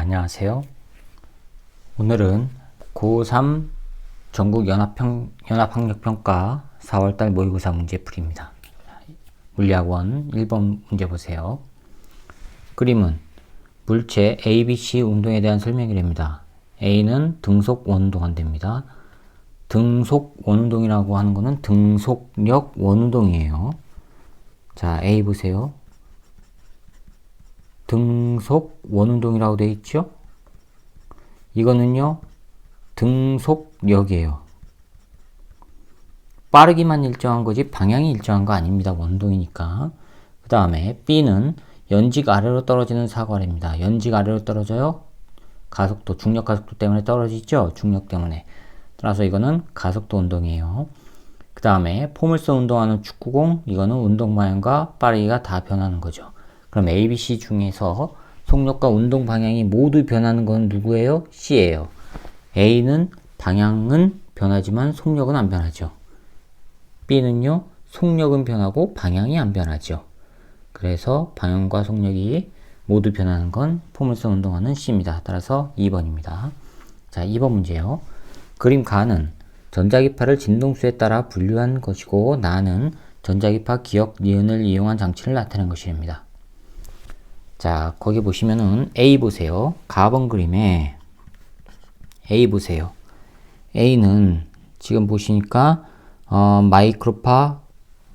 안녕하세요. 오늘은 고3 전국 연합학력평가 4월달 모의고사 문제풀이입니다. 물리학원 1번 문제 보세요. 그림은 물체 ABC 운동에 대한 설명이랍니다. A는 등속 원운동한답니다. 등속 원운동이라고 하는 거는 등속력 원운동이에요. 자, A 보세요. 등속 원운동이라고 되어 있죠? 이거는요, 등속력이에요. 빠르기만 일정한 거지 방향이 일정한 거 아닙니다. 원동이니까. 그 다음에 B는 연직 아래로 떨어지는 사거리입니다. 연직 아래로 떨어져요. 가속도, 중력 가속도 때문에 떨어지죠? 중력 때문에. 따라서 이거는 가속도 운동이에요. 그 다음에 포물선 운동하는 축구공, 이거는 운동 방향과 빠르기가 다 변하는 거죠. 그럼 ABC 중에서 속력과 운동 방향이 모두 변하는 건 누구예요? C예요. A는 방향은 변하지만 속력은 안 변하죠. B는요, 속력은 변하고 방향이 안 변하죠. 그래서 방향과 속력이 모두 변하는 건 포물선 운동하는 C입니다. 따라서 2번입니다. 자, 2번 문제요. 그림 가는 전자기파를 진동수에 따라 분류한 것이고 나는 전자기파 기억 니은을 이용한 장치를 나타낸 것입니다. 자, 거기 보시면은 A 보세요. 가번 그림에 A 보세요. A는 지금 보시니까 마이크로파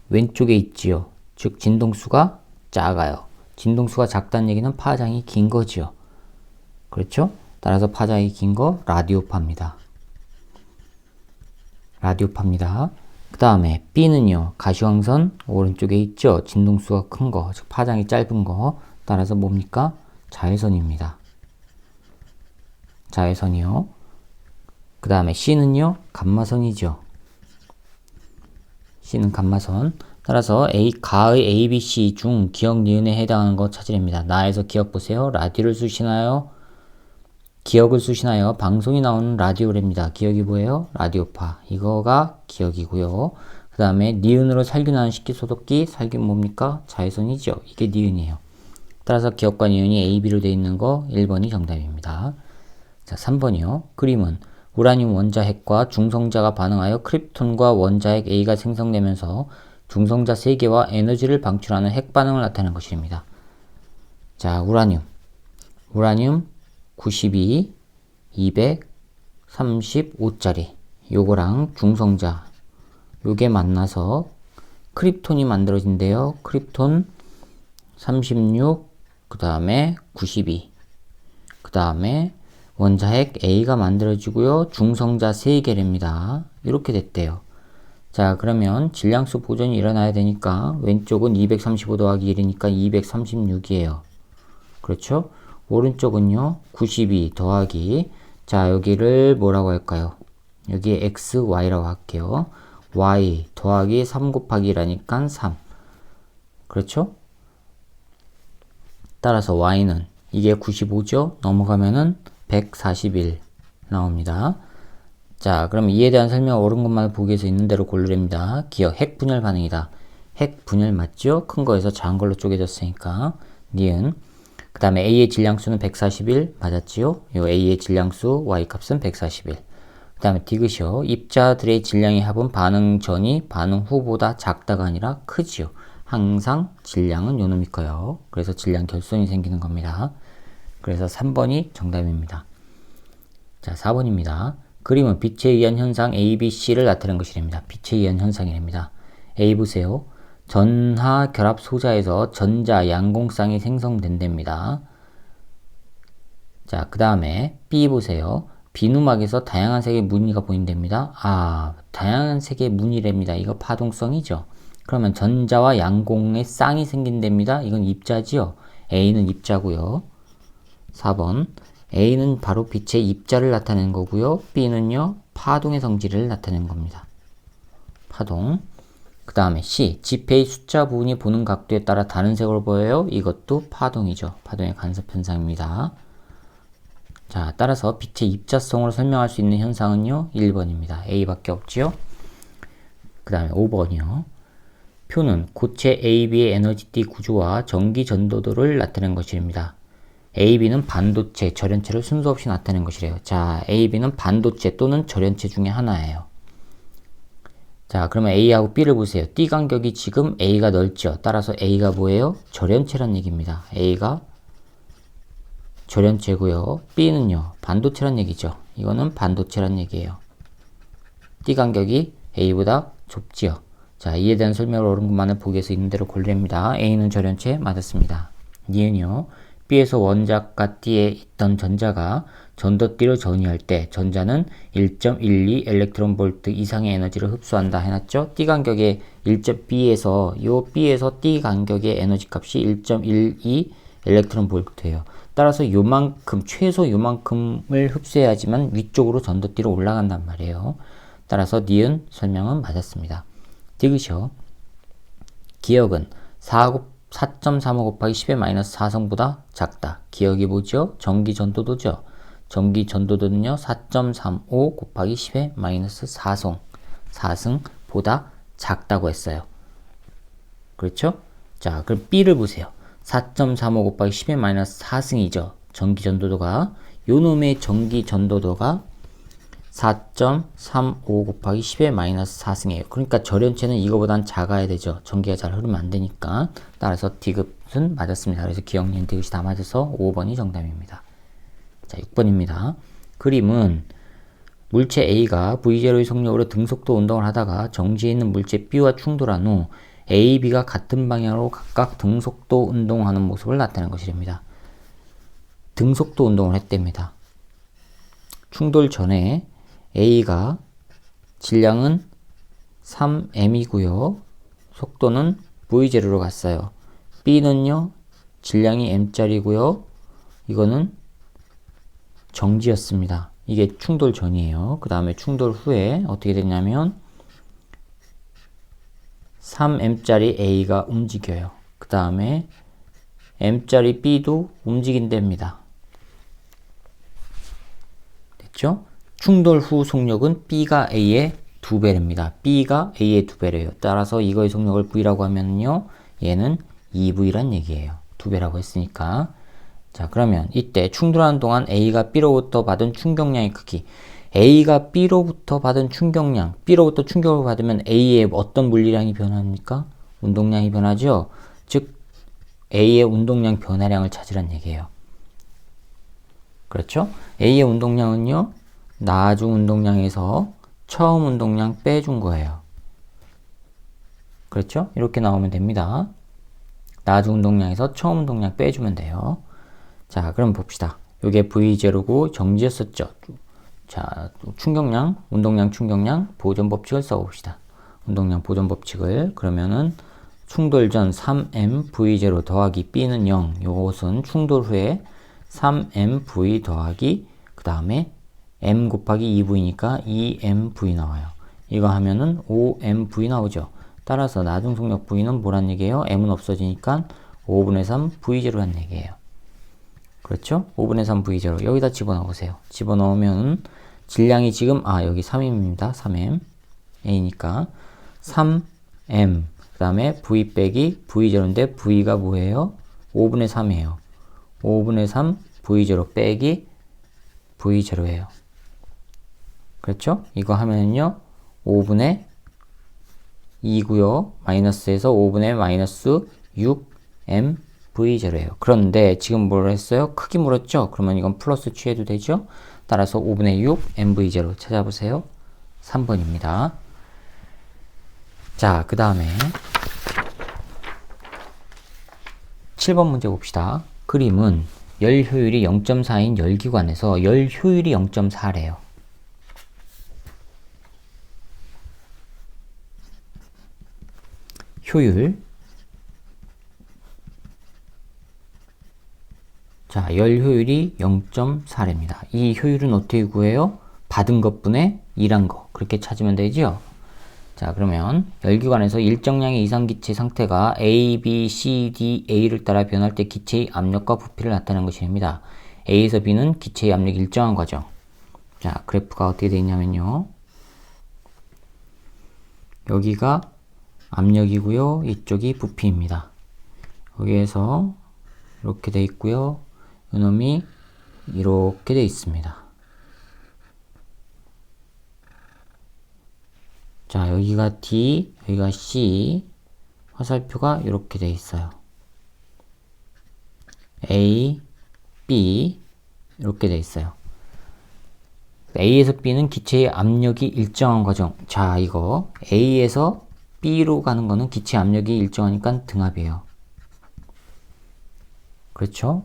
왼쪽에 있지요. 즉 진동수가 작아요. 진동수가 작다는 얘기는 파장이 긴 거지요. 그렇죠? 따라서 파장이 긴 거 라디오파입니다. 라디오파입니다. 그 다음에 B는요. 가시광선 오른쪽에 있죠. 진동수가 큰 거, 즉 파장이 짧은 거. 따라서 뭡니까? 자외선입니다. 자외선이요. 그 다음에 C는요. 감마선이죠. C는 감마선. 따라서 가의 A, B, C 중 기억 니은에 해당하는 거 찾으랍니다. 나에서 기억 보세요. 라디오를 쓰시나요? 기억을 쓰시나요? 방송이 나오는 라디오랍니다. 기억이 뭐예요? 라디오파. 이거가 기억이고요. 그 다음에 니은으로 살균하는 식기소독기. 살균 뭡니까? 자외선이죠. 이게 니은이에요. 따라서 기억과 니은이 A, B로 되어 있는 거 1번이 정답입니다. 자, 3번이요. 그림은 우라늄 원자핵과 중성자가 반응하여 크립톤과 원자핵 A가 생성되면서 중성자 3개와 에너지를 방출하는 핵반응을 나타내는 것입니다. 자, 우라늄 92, 235짜리 요거랑 중성자 요게 만나서 크립톤이 만들어진대요. 크립톤 36, 그 다음에 92, 그 다음에 원자핵 A가 만들어지고요. 중성자 3개랍니다. 이렇게 됐대요. 자, 그러면 질량수 보존이 일어나야 되니까 왼쪽은 235 더하기 1이니까 236이에요. 그렇죠? 오른쪽은요. 92 더하기, 자, 여기를 뭐라고 할까요? 여기 x, y라고 할게요. y 더하기 3 곱하기 1하니까 3. 그렇죠? 따라서 y는 이게 95죠? 넘어가면은 141 나옵니다. 자, 그럼 이에 대한 설명 옳은 것만 보기 위해서 있는 대로 고르랍니다. 기억, 핵분열 반응이다. 핵분열 맞죠? 큰 거에서 작은 걸로 쪼개졌으니까. 니은. 그 다음에 A의 질량수는 141 맞았지요? 요 A의 질량수 Y 값은 141. 그 다음에 디귿이요. 입자들의 질량의 합은 반응 전이 반응 후보다 작다가 아니라 크지요. 항상 질량은 요놈이 커요. 그래서 질량 결손이 생기는 겁니다. 그래서 3번이 정답입니다. 자, 4번입니다. 그림은 빛에 의한 현상 A, B, C를 나타낸 것이랍니다. 빛에 의한 현상이랍니다. A 보세요. 전하 결합 소자에서 전자 양공쌍이 생성된답니다. 자, 그 다음에 B 보세요. 비누막에서 다양한 색의 무늬가 보인답니다. 아, 다양한 색의 무늬랍니다. 이거 파동성이죠. 그러면 전자와 양공의 쌍이 생긴답니다. 이건 입자지요. A는 입자고요. 4번. A는 바로 빛의 입자를 나타내는 거고요. B는요. 파동의 성질을 나타내는 겁니다. 파동. 그 다음에 C. 지폐의 숫자 부분이 보는 각도에 따라 다른 색으로 보여요. 이것도 파동이죠. 파동의 간섭 현상입니다. 자, 따라서 빛의 입자성으로 설명할 수 있는 현상은요. 1번입니다. A밖에 없지요. 그 다음에 5번이요. 표는 고체 AB의 에너지띠 구조와 전기 전도도를 나타낸 것입니다. A, B는 반도체, 절연체를 순서 없이 나타낸 것이래요. 자, A, B는 반도체 또는 절연체 중에 하나예요. 자, 그러면 A하고 B를 보세요. 띠 간격이 지금 A가 넓죠. 따라서 A가 뭐예요? 절연체란 얘기입니다. A가 절연체고요. B는요, 반도체란 얘기죠. 이거는 반도체란 얘기예요. 띠 간격이 A보다 좁지요. 자, 이에 대한 설명을 어른분만을 보기에서 있는 대로 고르랍니다. A는 절연체 맞았습니다. 니은요, B에서 원자과 D에 있던 전자가 전도띠를 전이할 때 전자는 1.12 일렉트론 볼트 이상의 에너지를 흡수한다 해놨죠. 띠 간격의 1.B에서 B에서 띠 간격의 에너지 값이 1.12 일렉트론 볼트예요. 따라서 요만큼, 최소 요만큼을 흡수해야지만 위쪽으로 전도띠로 올라간단 말이에요. 따라서 니은 설명은 맞았습니다. 디귿이요. 기억은 4.35 곱하기 10의 마이너스 4성보다 작다. 기억이 뭐죠? 전기전도도죠. 전기전도도는요. 4.35 곱하기 10의 마이너스 4승보다 작다고 했어요. 그렇죠? 자, 그럼 B를 보세요. 4.35 곱하기 10의 마이너스 4승이죠. 전기전도도가. 요 놈의 전기전도도가 4.35 곱하기 10의 마이너스 4승이에요. 그러니까 절연체는 이거보단 작아야 되죠. 전기가 잘 흐르면 안 되니까. 따라서 디귿은 맞았습니다. 그래서 기억니은 디귿이 다 맞아서 5번이 정답입니다. 자, 6번입니다. 그림은 물체 A가 V0의 속력으로 등속도 운동을 하다가 정지해 있는 물체 B와 충돌한 후 A, B가 같은 방향으로 각각 등속도 운동하는 모습을 나타낸 것이랍니다. 등속도 운동을 했답니다. 충돌 전에 A가 질량은 3m이고요. 속도는 V0로 갔어요. B는요, 질량이 m짜리고요. 이거는 정지였습니다. 이게 충돌 전이에요. 그 다음에 충돌 후에 어떻게 됐냐면 3m짜리 A가 움직여요. 그 다음에 m짜리 B도 움직인답니다. 됐죠? 충돌 후 속력은 B가 A의 2배랍니다. B가 A의 2배래요. 따라서 이거의 속력을 V라고 하면요, 얘는 2V란 얘기예요. 2배라고 했으니까. 자, 그러면 이때 충돌하는 동안 A가 B로부터 받은 충격량의 크기. A가 B로부터 받은 충격량. B로부터 충격을 받으면 A의 어떤 물리량이 변합니까? 운동량이 변하죠? 즉, A의 운동량 변화량을 찾으란 얘기예요. 그렇죠? A의 운동량은요, 나중 운동량에서 처음 운동량 빼준 거예요. 그렇죠? 이렇게 나오면 됩니다. 나중 운동량에서 처음 운동량 빼주면 돼요. 자, 그럼 봅시다. 요게 V0고 정지였었죠. 자, 충격량, 운동량, 충격량, 보존 법칙을 써봅시다. 운동량 보존 법칙을. 그러면은 충돌 전 3m V0 더하기 B는 0. 요것은 충돌 후에 3m V 더하기 그 다음에 m 곱하기 2v니까 2mv 나와요. 이거 하면은 5mv 나오죠. 따라서 나중 속력 v는 뭐란 얘기예요? m은 없어지니까 5분의 3 v0란 얘기예요. 그렇죠? 5분의 3 v0 여기다 집어넣어 보세요. 집어넣으면 질량이 지금 여기 3m입니다. 3m a니까 3m 그 다음에 v 빼기 v0인데 v가 뭐예요? 5분의 3이에요. 5분의 3 v0 빼기 v0예요. 그렇죠? 이거 하면은요 5분의 2고요. 마이너스에서 5분의 마이너스 6m v0예요. 그런데 지금 뭘 했어요? 크기 물었죠? 그러면 이건 플러스 취해도 되죠? 따라서 5분의 6 m v0 찾아보세요. 3번입니다. 자, 그 다음에 7번 문제 봅시다. 그림은 열 효율이 0.4인 열기관에서 열 효율이 0.4래요. 효율. 자, 열 효율이 0.4랍니다. 이 효율은 어떻게 구해요? 받은 것분의 일한 거. 그렇게 찾으면 되죠? 자, 그러면 열기관에서 일정량의 이상기체 상태가 A, B, C, D, A를 따라 변할 때 기체의 압력과 부피를 나타내는 것입니다. A에서 B는 기체의 압력이 일정한 과정. 자, 그래프가 어떻게 되어 있냐면요. 여기가 압력이고요. 이쪽이 부피입니다. 여기에서 이렇게 되어 있고요. 요놈이 이렇게 돼 있습니다. 자, 여기가 D, 여기가 C, 화살표가 이렇게 돼 있어요. A, B 이렇게 돼 있어요. A에서 B는 기체의 압력이 일정한 과정. 자, 이거 A에서 B로 가는 거는 기체 압력이 일정하니까 등압이에요. 그렇죠?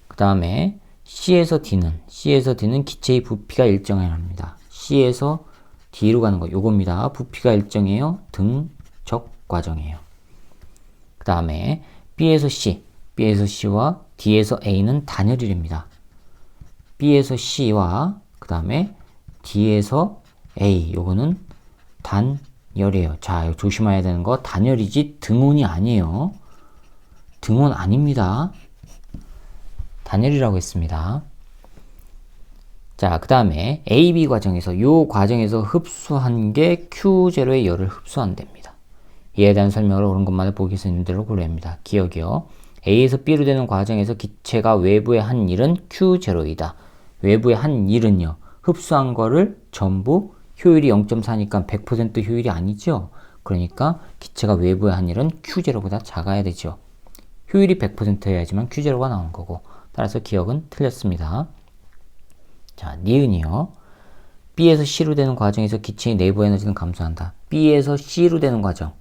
그 다음에 C에서 D는 기체의 부피가 일정합니다. C에서 D로 가는 거 요겁니다. 부피가 일정해요. 등적 과정이에요. 그 다음에 B에서 C와 D에서 A는 단열이랍니다. B에서 C와 그 다음에 D에서 A 요거는 단열이에요. 자, 조심해야 되는 거 단열이지 등온이 아니에요. 등온 아닙니다. 단열이라고 했습니다. 자, 그 다음에 AB 과정에서 요 과정에서 흡수한 게 Q0의 열을 흡수한답니다. 이에 대한 설명을 옳은 것만을 보기 서 있는 대로 고려합니다. 기억이요. A에서 B로 되는 과정에서 기체가 외부에 한 일은 Q0이다. 외부에 한 일은요. 흡수한 거를 전부 효율이 0.4니까 100% 효율이 아니죠. 그러니까 기체가 외부에 한 일은 Q0보다 작아야 되죠. 효율이 100%여야지만 Q0가 나오는 거고 따라서 기억은 틀렸습니다. 자, 니은이요. B에서 C로 되는 과정에서 기체의 내부 에너지는 감소한다. B에서 C로 되는 과정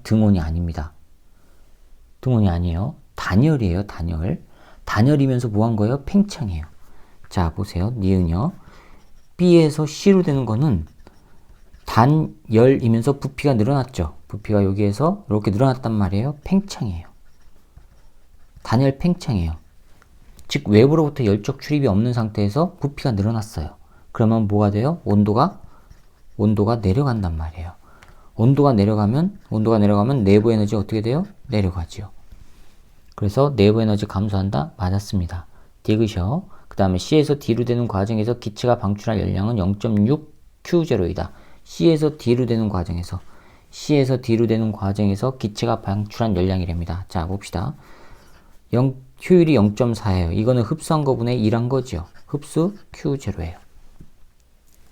등온이 아닙니다. 등온이 아니에요. 단열이에요. 단열이면서 뭐 한 거예요? 팽창이에요. 자, 보세요. 니은요. B에서 C로 되는 거는 단열이면서 부피가 늘어났죠. 부피가 여기에서 이렇게 늘어났단 말이에요. 팽창이에요. 단열 팽창이에요. 즉 외부로부터 열적 출입이 없는 상태에서 부피가 늘어났어요. 그러면 뭐가 돼요? 온도가 내려간단 말이에요. 온도가 내려가면 내부 에너지 어떻게 돼요? 내려가죠. 그래서 내부 에너지 감소한다? 맞았습니다. 디귿이요. 그 다음에 C에서 D로 되는 과정에서 기체가 방출할 열량은 0.6 Q0이다. C에서 D로 되는 과정에서 기체가 방출한 열량이랍니다. 자, 봅시다. 효율이 0.4예요. 이거는 흡수한 거분의 1한 거죠. 흡수 Q0예요.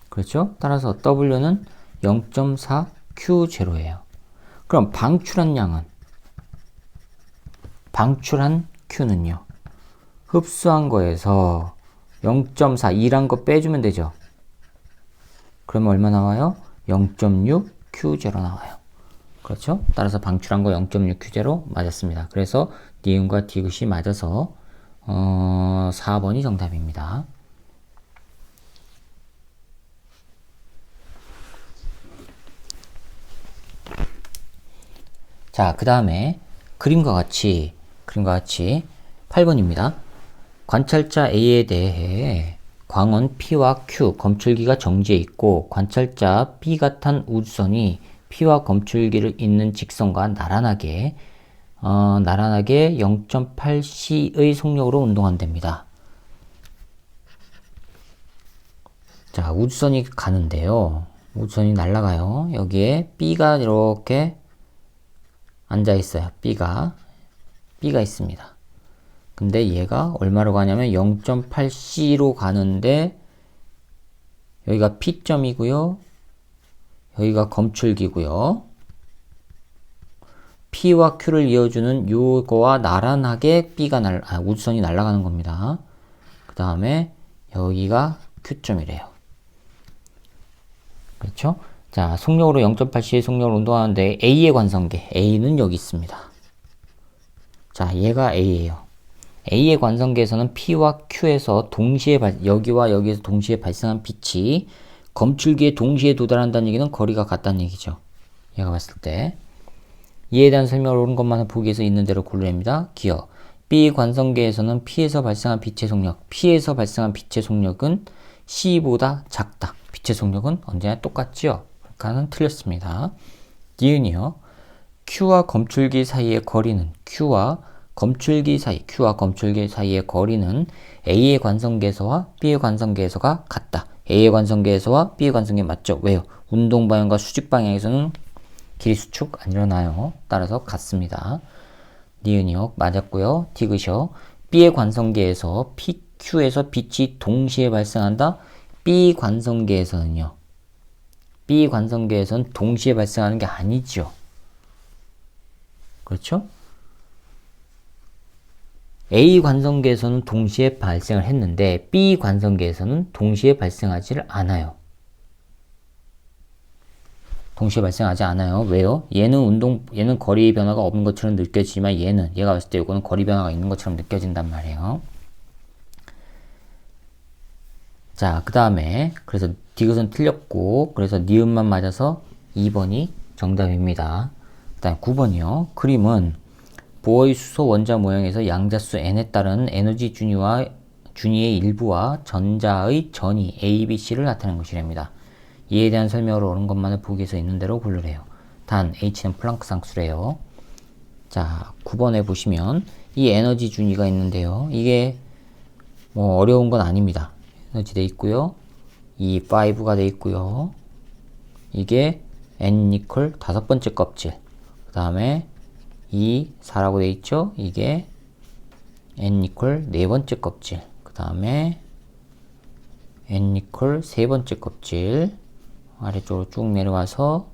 그렇죠? 따라서 W는 0.4 Q0예요. 그럼 방출한 Q는요. 흡수한 거에서 0.4, 2란 거 빼주면 되죠. 그러면 얼마 나와요? 0.6 Q0 나와요. 그렇죠? 따라서 방출한 거 0.6 Q0 맞았습니다. 그래서 니은과 디귿이 맞아서 4번이 정답입니다. 자, 그 다음에 그림과 같이 8번입니다. 관찰자 A에 대해 광원 P와 Q 검출기가 정지해 있고 관찰자 B가 탄 우주선이 P와 검출기를 잇는 직선과 나란하게 0.8c의 속력으로 운동한답니다. 자, 우주선이 가는데요. 우주선이 날아가요. 여기에 B가 이렇게 앉아 있어요. B가 있습니다. 근데 얘가 얼마로 가냐면 0.8c로 가는데 여기가 P점이고요. 여기가 검출기고요. P와 Q를 이어주는 요거와 나란하게 우주선이 날아가는 겁니다. 그 다음에 여기가 Q점이래요. 그렇죠? 자, 속력으로 0.8c의 속력을 운동하는데 A의 관성계, A는 여기 있습니다. 자, 얘가 A예요. A의 관성계에서는 P와 Q에서 여기와 여기에서 동시에 발생한 빛이 검출기에 동시에 도달한다는 얘기는 거리가 같다는 얘기죠. 얘가 봤을 때. 이에 대한 설명을 옳은 것만을 보기 위해서 있는 대로 고르랍니다. 기억. B 관성계에서는 P에서 발생한 빛의 속력은 C보다 작다. 빛의 속력은 언제나 똑같지요. 그러니까는 틀렸습니다. 니은이요. Q와 검출기 사이의 거리는 Q와 검출기 사이의 거리는 A의 관성계에서와 B의 관성계에서가 같다. A의 관성계에서와 B의 관성계 맞죠? 왜요? 운동 방향과 수직 방향에서는 길이 수축 안 일어나요. 따라서 같습니다. 니은이요. 맞았고요. 디귿이요. B의 관성계에서 PQ에서 빛이 동시에 발생한다? B 관성계에서는요. B 관성계에서는 동시에 발생하는 게 아니죠. 그렇죠? A 관성계에서는 동시에 발생을 했는데 B 관성계에서는 동시에 발생하지를 않아요. 동시에 발생하지 않아요. 왜요? 얘는 거리 변화가 없는 것처럼 느껴지지만 얘가 봤을 때 이거는 거리 변화가 있는 것처럼 느껴진단 말이에요. 자, 그 다음에 그래서 디귿은 틀렸고 그래서 니은만 맞아서 2번이 정답입니다. 그 다음 9번이요. 그림은 보어의 수소 원자 모형에서 양자수 n에 따른 에너지 준위의 일부와 전자의 전위 A, B, C를 나타내는 것이랍니다. 이에 대한 설명을 옳은 것만을 보기에서 있는 대로 고르래요. 단 H는 플랑크 상수래요. 자, 9번에 보시면 이 에너지 준위가 있는데요. 이게 뭐 어려운 건 아닙니다. 에너지 돼 있고요. 이 5가 돼 있고요. 이게 N-니콜 다섯 번째 껍질. 그 다음에 이 4라고 돼 있죠. 이게 N-니콜 네 번째 껍질. 그 다음에 N-니콜 세 번째 껍질. 아래쪽으로 쭉 내려와서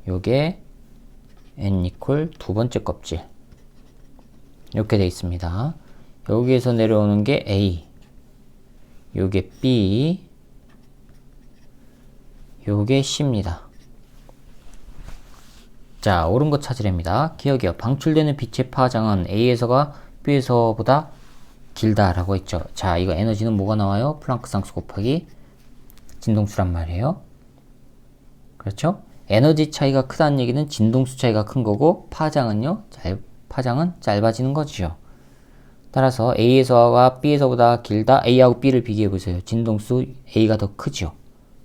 요게 N-니콜 두 번째 껍질. 이렇게 돼 있습니다. 여기에서 내려오는 게 A. 요게 B. 요게 C입니다. 자, 옳은 거 찾으랍니다. 기억이요. 방출되는 빛의 파장은 A에서가 B에서보다 길다라고 했죠. 자, 이거 에너지는 뭐가 나와요? 플랑크 상수 곱하기 진동수란 말이에요. 그렇죠? 에너지 차이가 크다는 얘기는 진동수 차이가 큰 거고 파장은요? 파장은 짧아지는 거죠. 따라서 A에서가 B에서보다 길다. A하고 B를 비교해 보세요. 진동수 A가 더 크죠.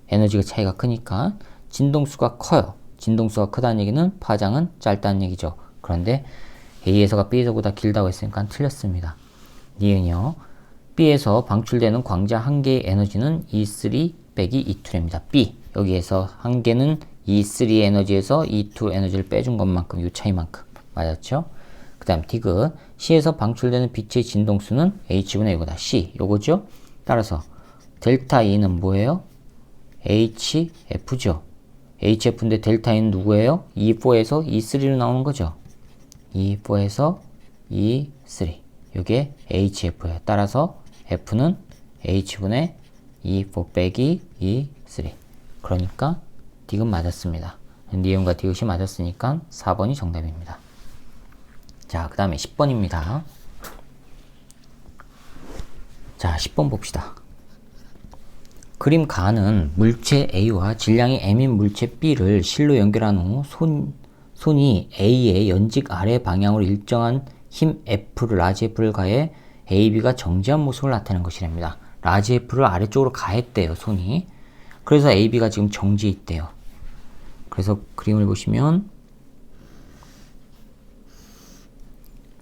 에너지가 차이가 크니까 진동수가 커요. 진동수가 크다는 얘기는 파장은 짧다는 얘기죠. 그런데 A에서가 B에서보다 길다고 했으니까 틀렸습니다. 니은요. B에서 방출되는 광자 한 개의 에너지는 E3 빼기 E2입니다. B. 여기에서 한 개는 E3 에너지에서 E2 에너지를 빼준 것만큼, 이 차이만큼. 맞았죠? 그 다음 디귿. C에서 방출되는 빛의 진동수는 H분의 이거다. C. 요거죠? 따라서 델타 E는 뭐예요? HF죠. HF인데 델타 E는 누구예요? E4에서 E3로 나오는 거죠. E4에서 E3. 이게 HF예요. 따라서 F는 H분의 E4 빼기 E3. 그러니까 디귿 맞았습니다. 니은과 디귿이 맞았으니까 4번이 정답입니다. 자, 그 다음에 10번입니다. 자, 10번 봅시다. 그림 가는 물체 A와 질량이 M인 물체 B를 실로 연결한 후 손이 A의 연직 아래 방향으로 일정한 힘 F를 라지 F를 가해 AB가 정지한 모습을 나타내는 것이랍니다. 라지 F를 아래쪽으로 가했대요, 손이. 그래서 AB가 지금 정지해 있대요. 그래서 그림을 보시면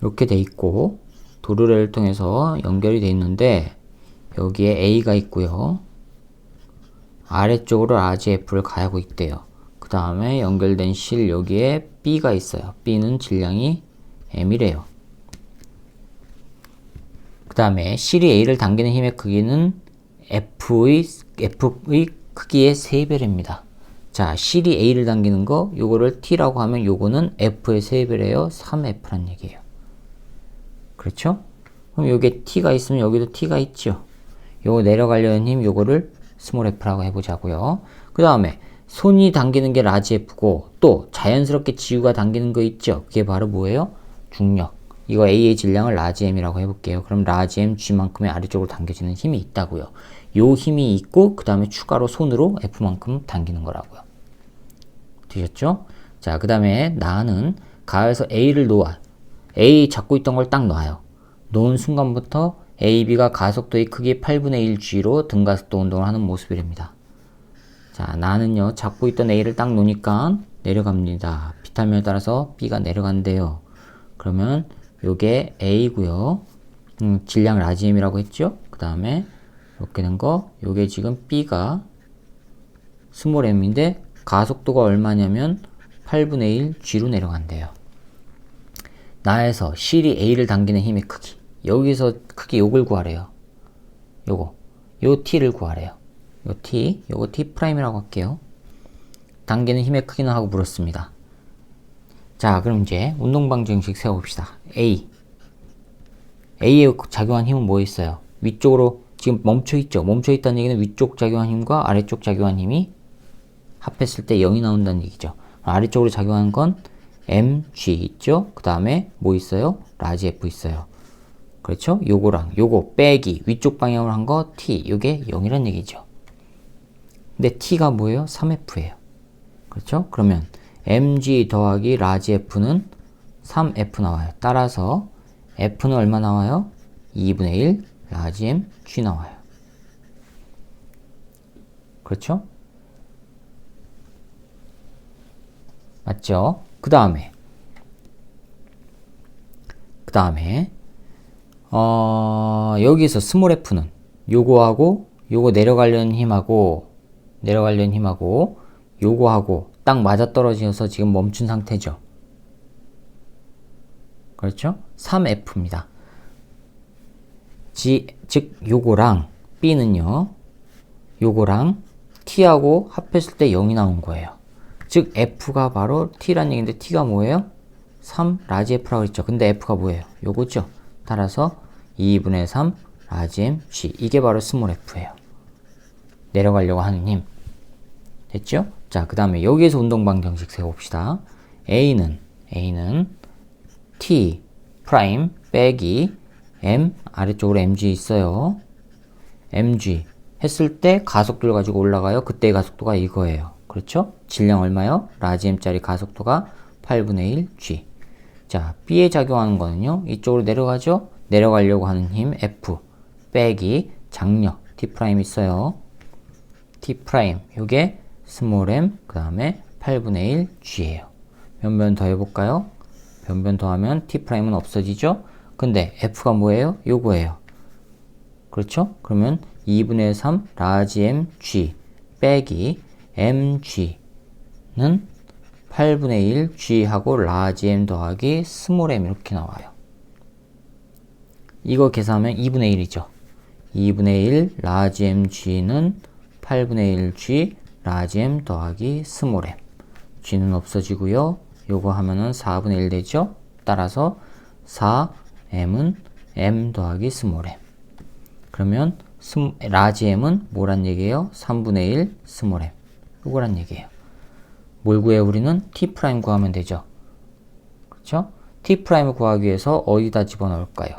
이렇게 돼 있고 도르래를 통해서 연결이 돼 있는데 여기에 A가 있고요. 아래쪽으로 라지 F를 가하고 있대요. 그 다음에 연결된 실 여기에 B가 있어요. B는 질량이 M이래요. 그 다음에 실이 A를 당기는 힘의 크기는 F의 크기의 3배랍니다. 자, 실이 A를 당기는 거 요거를 T라고 하면 요거는 F의 3배래요. 3F란 얘기예요. 그렇죠? 그럼 여기에 T가 있으면 여기도 T가 있죠. 요거 내려가려는 힘 요거를 스몰 f라고 해보자고요. 그 다음에 손이 당기는 게 라지 F고 또 자연스럽게 지우가 당기는 거 있죠. 그게 바로 뭐예요? 중력. 이거 A의 질량을 라지 M이라고 해볼게요. 그럼 라지 M G만큼의 아래쪽으로 당겨지는 힘이 있다고요. 요 힘이 있고 그 다음에 추가로 손으로 F만큼 당기는 거라고요. 되셨죠? 자, 그 다음에 나는 가에서 A를 놓아. A 잡고 있던 걸 딱 놔요. 놓은 순간부터 AB가 가속도의 크기 8분의 1 G로 등가속도 운동을 하는 모습이랍니다. 자, 나는요, 잡고 있던 A를 딱 놓으니까 내려갑니다. 비탈면에 따라서 B가 내려간대요. 그러면 요게 A고요. 질량 라지엠이라고 했죠? 그 다음에 이렇게 된 거, 요게 지금 B가 스몰 m인데 가속도가 얼마냐면 8분의 1 G로 내려간대요. 나에서 실이 A를 당기는 힘의 크기. 여기서 크게 요걸 구하래요. 요 t를 구하래요. 요거 t 프라임이라고 할게요. 단계는 힘의 크기는 하고 물었습니다. 자, 그럼 이제 운동방지 형식 세워봅시다. A에 작용한 힘은 뭐 있어요? 위쪽으로 지금 멈춰있죠? 멈춰있다는 얘기는 위쪽 작용한 힘과 아래쪽 작용한 힘이 합했을 때 0이 나온다는 얘기죠. 아래쪽으로 작용한 건 mg 있죠? 그 다음에 뭐 있어요? 라지 F 있어요. 그렇죠? 요거랑 요거 빼기 위쪽 방향으로 한 거 t, 요게 0이란 얘기죠. 근데 t가 뭐예요? 3f예요. 그렇죠? 그러면 mg 더하기 라지 f는 3f 나와요. 따라서 f는 얼마 나와요? 2분의 1 라지 mg 나와요. 그렇죠? 맞죠? 그 다음에 여기서 스몰 f는 요거하고 요거 내려가려는 힘하고 요거하고 딱 맞아떨어져서 지금 멈춘 상태죠. 그렇죠? 3f입니다. 즉 요거랑 b는요, 요거랑 t하고 합했을 때 0이 나온 거예요. 즉 f가 바로 t란 얘기인데 t가 뭐예요? 3 라지 f라고 했죠. 근데 f가 뭐예요? 요거죠. 따라서 2분의 3 라지 mg, 이게 바로 스몰 f예요. 내려가려고 하는 힘. 됐죠? 자, 그 다음에 여기에서 운동방지 형식 세워봅시다. A는 T 프라임 빼기 M, 아래쪽으로 mg 있어요. mg 했을 때 가속도를 가지고 올라가요. 그때의 가속도가 이거예요. 그렇죠? 질량 얼마요? 라지 m짜리 가속도가 8분의 1 g. 자, B에 작용하는 거는요, 이쪽으로 내려가죠? 내려가려고 하는 힘 F 빼기 장력 T 프라임 있어요. T 프라임, 요게 스몰 m, 그 다음에 8분의 1 g예요. 변변 더 해볼까요? 변변 더하면 T 프라임은 없어지죠? 근데 F가 뭐예요? 요거예요. 그렇죠? 그러면 2분의 3 라지 mg 빼기 mg는 8분의 1 g하고 라지 m 더하기 스몰 m 이렇게 나와요. 이거 계산하면 2분의 1이죠. 2분의 1 라지 mg는 8분의 1 g 라지 m 더하기 스몰 m. g는 없어지고요. 요거 하면은 4분의 1 되죠. 따라서 4m은 m 더하기 스몰 m. 그러면 라지 m은 뭐란 얘기예요? 3분의 1 스몰 m. 요거란 얘기예요. 뭘 구해요? 우리는 t 프라임 구하면 되죠. 그렇죠? t 프라임을 구하기 위해서 어디다 집어넣을까요?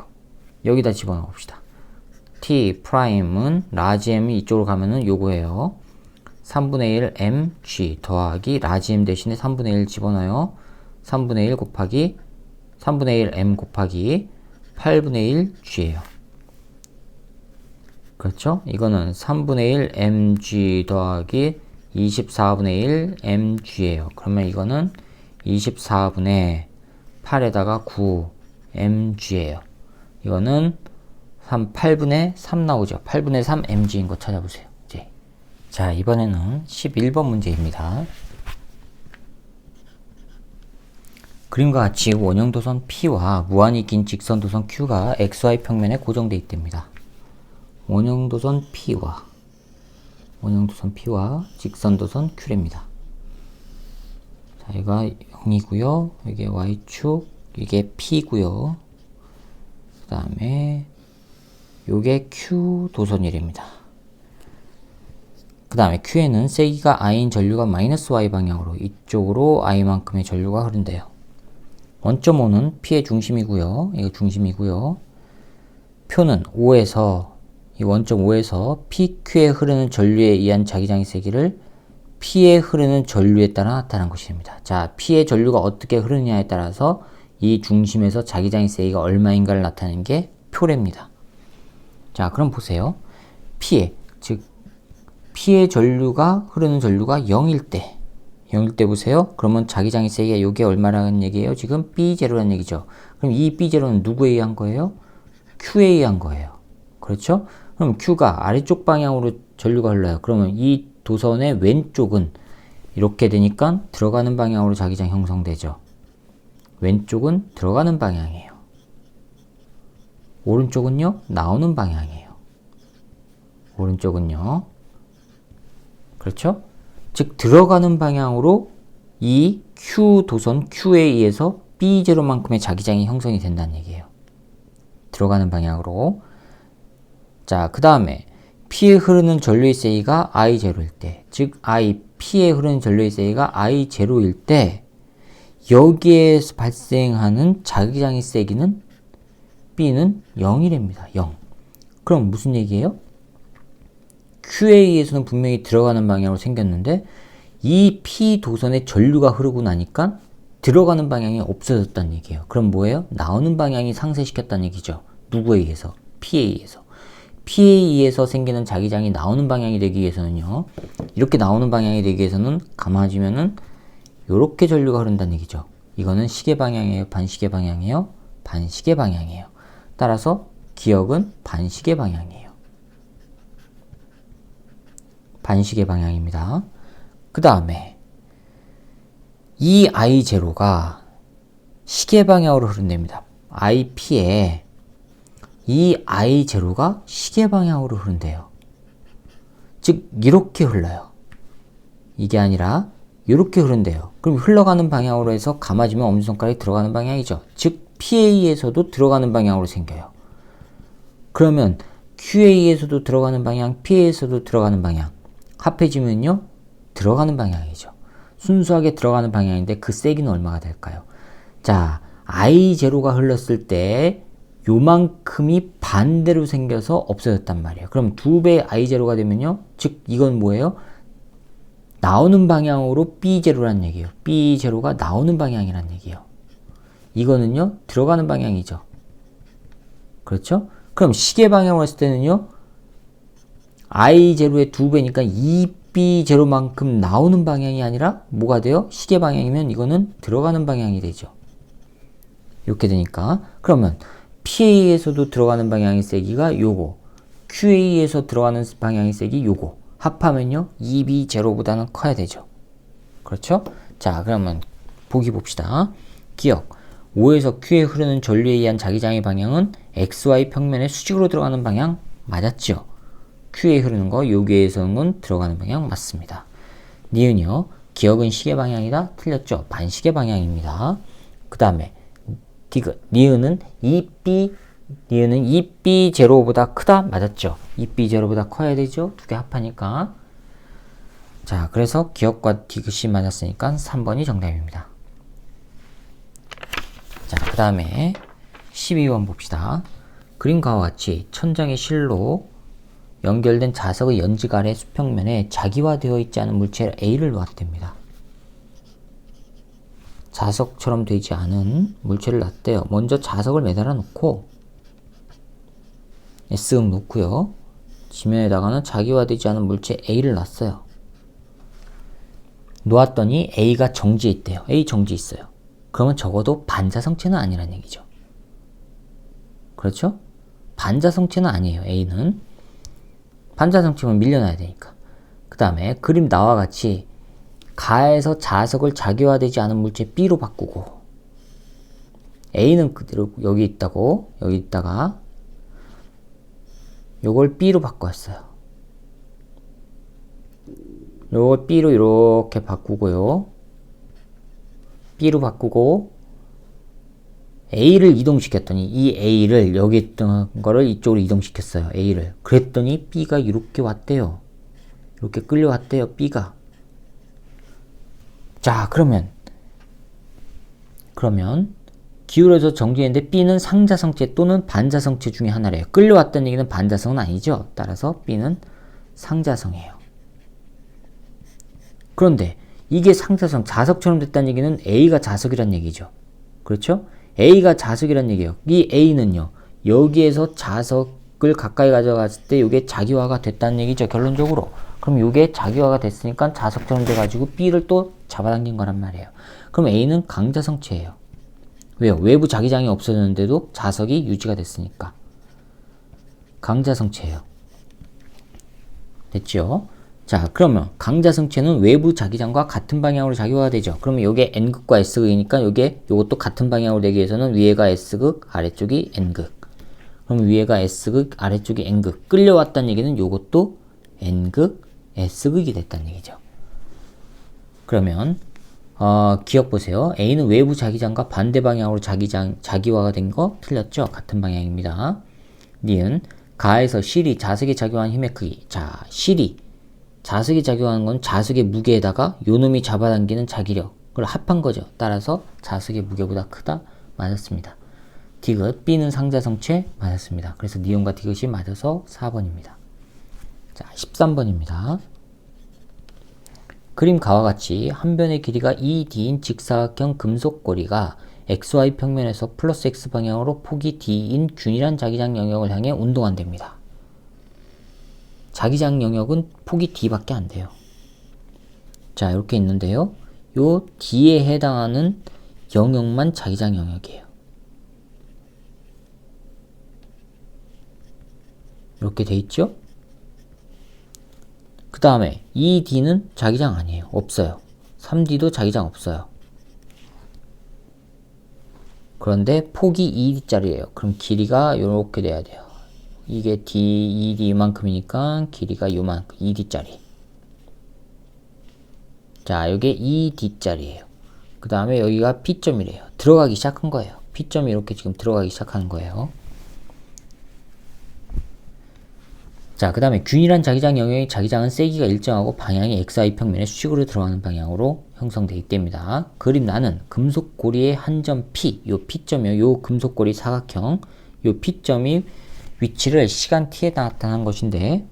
여기다 집어넣읍시다. t 프라임은 라지 m이 이쪽으로 가면은 요거예요. 3분의 1 mg 더하기 라지 m 대신에 3분의 1 집어넣어요. 3분의 1 곱하기 3분의 1 m 곱하기 8분의 1 g예요. 그렇죠? 이거는 3분의 1 mg 더하기 24분의 1 mg예요. 그러면 이거는 24분의 8에다가 9 mg예요. 이거는 8분의 3 나오죠. 8분의 3 mg인 거 찾아보세요. 이제. 자, 이번에는 11번 문제입니다. 그림과 같이 원형도선 P와 무한히 긴 직선도선 Q가 XY 평면에 고정되어 있답니다. 원형도선 P와 직선도선 Q랍니다. 자, 여기가 0이고요. 이게 Y축, 이게 P고요. 그 다음에 요게 Q 도선이랍니다. 그 다음에 Q에는 세기가 I인 전류가 마이너스 Y 방향으로 이쪽으로 I만큼의 전류가 흐른대요. 원점5는 P의 중심이고요. 이거 중심이고요. 표는 5에서 이 원점 5에서 PQ에 흐르는 전류에 의한 자기장의 세기를 P에 흐르는 전류에 따라 나타난 것입니다. 자, P의 전류가 어떻게 흐르느냐에 따라서 이 중심에서 자기장의 세기가 얼마인가를 나타내는 게 표랍니다. 자, 그럼 보세요. P의 전류가 흐르는 전류가 0일 때 보세요. 그러면 자기장의 세기가 이게 얼마라는 얘기예요? 지금 B0라는 얘기죠. 그럼 이 B0는 누구에 의한 거예요? Q에 의한 거예요. 그렇죠? 그럼 Q가 아래쪽 방향으로 전류가 흘러요. 그러면 이 도선의 왼쪽은 이렇게 되니까 들어가는 방향으로 자기장 형성되죠. 왼쪽은 들어가는 방향이에요. 오른쪽은요, 나오는 방향이에요. 오른쪽은요. 그렇죠? 즉, 들어가는 방향으로 이 Q 도선 Q에 의해서 B0만큼의 자기장이 형성이 된다는 얘기예요. 들어가는 방향으로. 자, 그 다음에 P에 흐르는 전류의 세기가 I0일 때, 즉 P에 흐르는 전류의 세기가 I0일 때 여기에서 발생하는 자기장의 세기는 B는 0이랍니다. 0. 그럼 무슨 얘기예요? Q에 의해서는 분명히 들어가는 방향으로 생겼는데 이 P 도선에 전류가 흐르고 나니까 들어가는 방향이 없어졌다는 얘기예요. 그럼 뭐예요? 나오는 방향이 상쇄시켰다는 얘기죠. 누구에 의해서? P에 의해서. P에 의해서 생기는 자기장이 나오는 방향이 되기 위해서는요. 이렇게 나오는 방향이 되기 위해서는 감아지면은 이렇게 전류가 흐른다는 얘기죠. 이거는 시계 방향이에요? 반시계 방향이에요? 반시계 방향이에요. 따라서 기역은 반시계 방향이에요. 반시계 방향입니다. 그 다음에 이 I0가 시계 방향으로 흐른답니다. IP에 이 I0가 시계 방향으로 흐른대요. 즉 이렇게 흘러요. 이게 아니라 이렇게 흐른대요. 그럼 흘러가는 방향으로 해서 감아지면 엄지손가락이 들어가는 방향이죠. 즉 PA에서도 들어가는 방향으로 생겨요. 그러면 QA에서도 들어가는 방향, PA에서도 들어가는 방향 합해지면요 들어가는 방향이죠. 순수하게 들어가는 방향인데 그 세기는 얼마가 될까요? 자, I0가 흘렀을 때 요만큼이 반대로 생겨서 없어졌단 말이에요. 그럼 2배의 I0가 되면요. 즉 이건 뭐예요? 나오는 방향으로 B0라는 얘기예요. B0가 나오는 방향이라는 얘기예요. 이거는요. 들어가는 방향이죠. 그렇죠? 그럼 시계 방향으로 했을 때는요. I0의 2배니까 2B0만큼 나오는 방향이 아니라 뭐가 돼요? 시계 방향이면 이거는 들어가는 방향이 되죠. 이렇게 되니까 그러면 PA에서도 들어가는 방향의 세기가 요거, QA에서 들어가는 방향의 세기 요거 합하면요 2B0보다는 커야 되죠. 그렇죠? 자, 그러면 보기 봅시다. 기억, O에서 Q에 흐르는 전류에 의한 자기장의 방향은 XY 평면의 수직으로 들어가는 방향 맞았죠? Q에 흐르는 거 여기에서는 들어가는 방향 맞습니다. 니은요, 기억은 시계 방향이다? 틀렸죠? 반시계 방향입니다. 그 다음에 디귿, 니은은 2B0보다 크다? 맞았죠? 2B0보다 커야 되죠? 두 개 합하니까. 자, 그래서 기억과 디귿이 맞았으니까 3번이 정답입니다. 자, 그 다음에 12번 봅시다. 그림과 같이 천장의 실로 연결된 자석의 연직 아래 수평면에 자기화되어 있지 않은 물체 A를 놓았답니다. 자석처럼 되지 않은 물체를 놨대요. 먼저 자석을 매달아 놓고 S음 놓고요. 지면에다가는 자기화되지 않은 물체 A를 놨어요. 놓았더니 A가 정지해 있대요. A 정지 있어요. 그러면 적어도 반자성체는 아니란 얘기죠. 그렇죠? 반자성체는 아니에요. A는. 반자성체면 밀려나야 되니까. 그 다음에 그림 나와 같이 가에서 자석을 자기화되지 않은 물체 B로 바꾸고 A는 그대로 여기 있다고 여기 있다가 요걸 B로 바꿨어요. 요걸 B로 이렇게 바꾸고요. B로 바꾸고 A를 이동시켰더니 이 A를 여기 있던 거를 이쪽으로 이동시켰어요. A를. 그랬더니 B가 이렇게 왔대요. 이렇게 끌려왔대요. B가. 자, 그러면 기울어서 정지했는데 B는 상자성체 또는 반자성체 중에 하나래요. 끌려왔다는 얘기는 반자성은 아니죠. 따라서 B는 상자성이에요. 그런데 이게 상자성, 자석처럼 됐다는 얘기는 A가 자석이란 얘기죠. 그렇죠? A가 자석이란 얘기예요. 이 A는요. 여기에서 자석을 가까이 가져갔을 때 이게 자기화가 됐다는 얘기죠. 결론적으로. 그럼 이게 자기화가 됐으니까 자석처럼 돼가지고 B를 또 잡아당긴 거란 말이에요. 그럼 A는 강자성체예요. 왜요? 외부 자기장이 없어졌는데도 자석이 유지가 됐으니까. 강자성체예요. 됐죠? 자, 그러면 강자성체는 외부 자기장과 같은 방향으로 자기화가 되죠. 그러면 이게 N극과 S극이니까 이것도 같은 방향으로 되기 위해서는 위에가 S극, 아래쪽이 N극. 그럼 위에가 S극, 아래쪽이 N극. 끌려왔다는 얘기는 요것도 N극, S극이 됐다는 얘기죠. 그러면 기억 보세요. A는 외부 자기장과 반대 방향으로 자기화가 된 거 틀렸죠? 같은 방향입니다. 니은 가에서 실이 자석에 작용한 힘의 크기. 자, 실이 자석에 작용하는 건 자석의 무게에다가 요놈이 잡아당기는 자기력을 합한 거죠. 따라서 자석의 무게보다 크다. 맞았습니다. 디귿 B는 상자성체 맞았습니다. 그래서 니온과 디귿이 맞아서 4번입니다. 자, 13번입니다. 그림 가와 같이 한 변의 길이가 2D인 직사각형 금속고리가 XY 평면에서 플러스 X 방향으로 폭이 D인 균일한 자기장 영역을 향해 운동한답니다. 자기장 영역은 폭이 D밖에 안 돼요. 자, 이렇게 있는데요. 요 D에 해당하는 영역만 자기장 영역이에요. 이렇게 돼 있죠? 그 다음에 2D는 자기장 아니에요. 없어요. 3D도 자기장 없어요. 그런데 폭이 2D짜리예요. 그럼 길이가 이렇게 돼야 돼요. 이게 D, 2D 이만큼이니까 길이가 요만큼 2D짜리. 자, 이게 2D짜리예요. 그 다음에 여기가 P점이래요. 들어가기 시작한 거예요. P점이 이렇게 지금 들어가기 시작하는 거예요. 자, 그 다음에 균일한 자기장 영역의 자기장은 세기가 일정하고 방향이 XY 평면에 수직으로 들어가는 방향으로 형성되어 있답니다. 그림 나는 금속고리의 한 점 P, 요 P점이요. 요 금속고리 사각형, 요 P점이 위치를 시간 t에 나타난 것인데,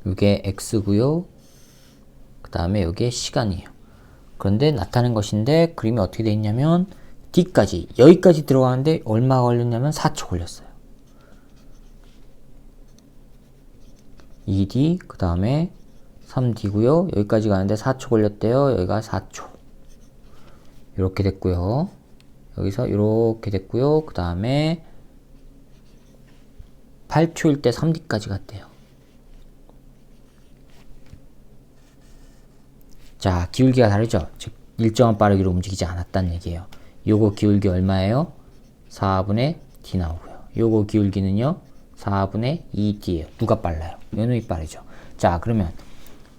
이게 x고요. 그 다음에 이게 시간이에요. 그런데 나타낸 것인데 그림이 어떻게 되어 있냐면 D까지, 여기까지 들어가는데 얼마 걸렸냐면 4초 걸렸어요. 2D, 그 다음에 3D고요. 여기까지 가는데 4초 걸렸대요. 여기가 4초. 이렇게 됐고요. 여기서 이렇게 됐고요. 그 다음에 8초일 때 3D까지 갔대요. 자, 기울기가 다르죠? 즉 일정한 빠르기로 움직이지 않았다는 얘기예요. 요거 기울기 얼마예요? 4분의 D 나오고요. 요거 기울기는요 4분의 2D예요. 누가 빨라요? 요놈이 빠르죠. 자, 그러면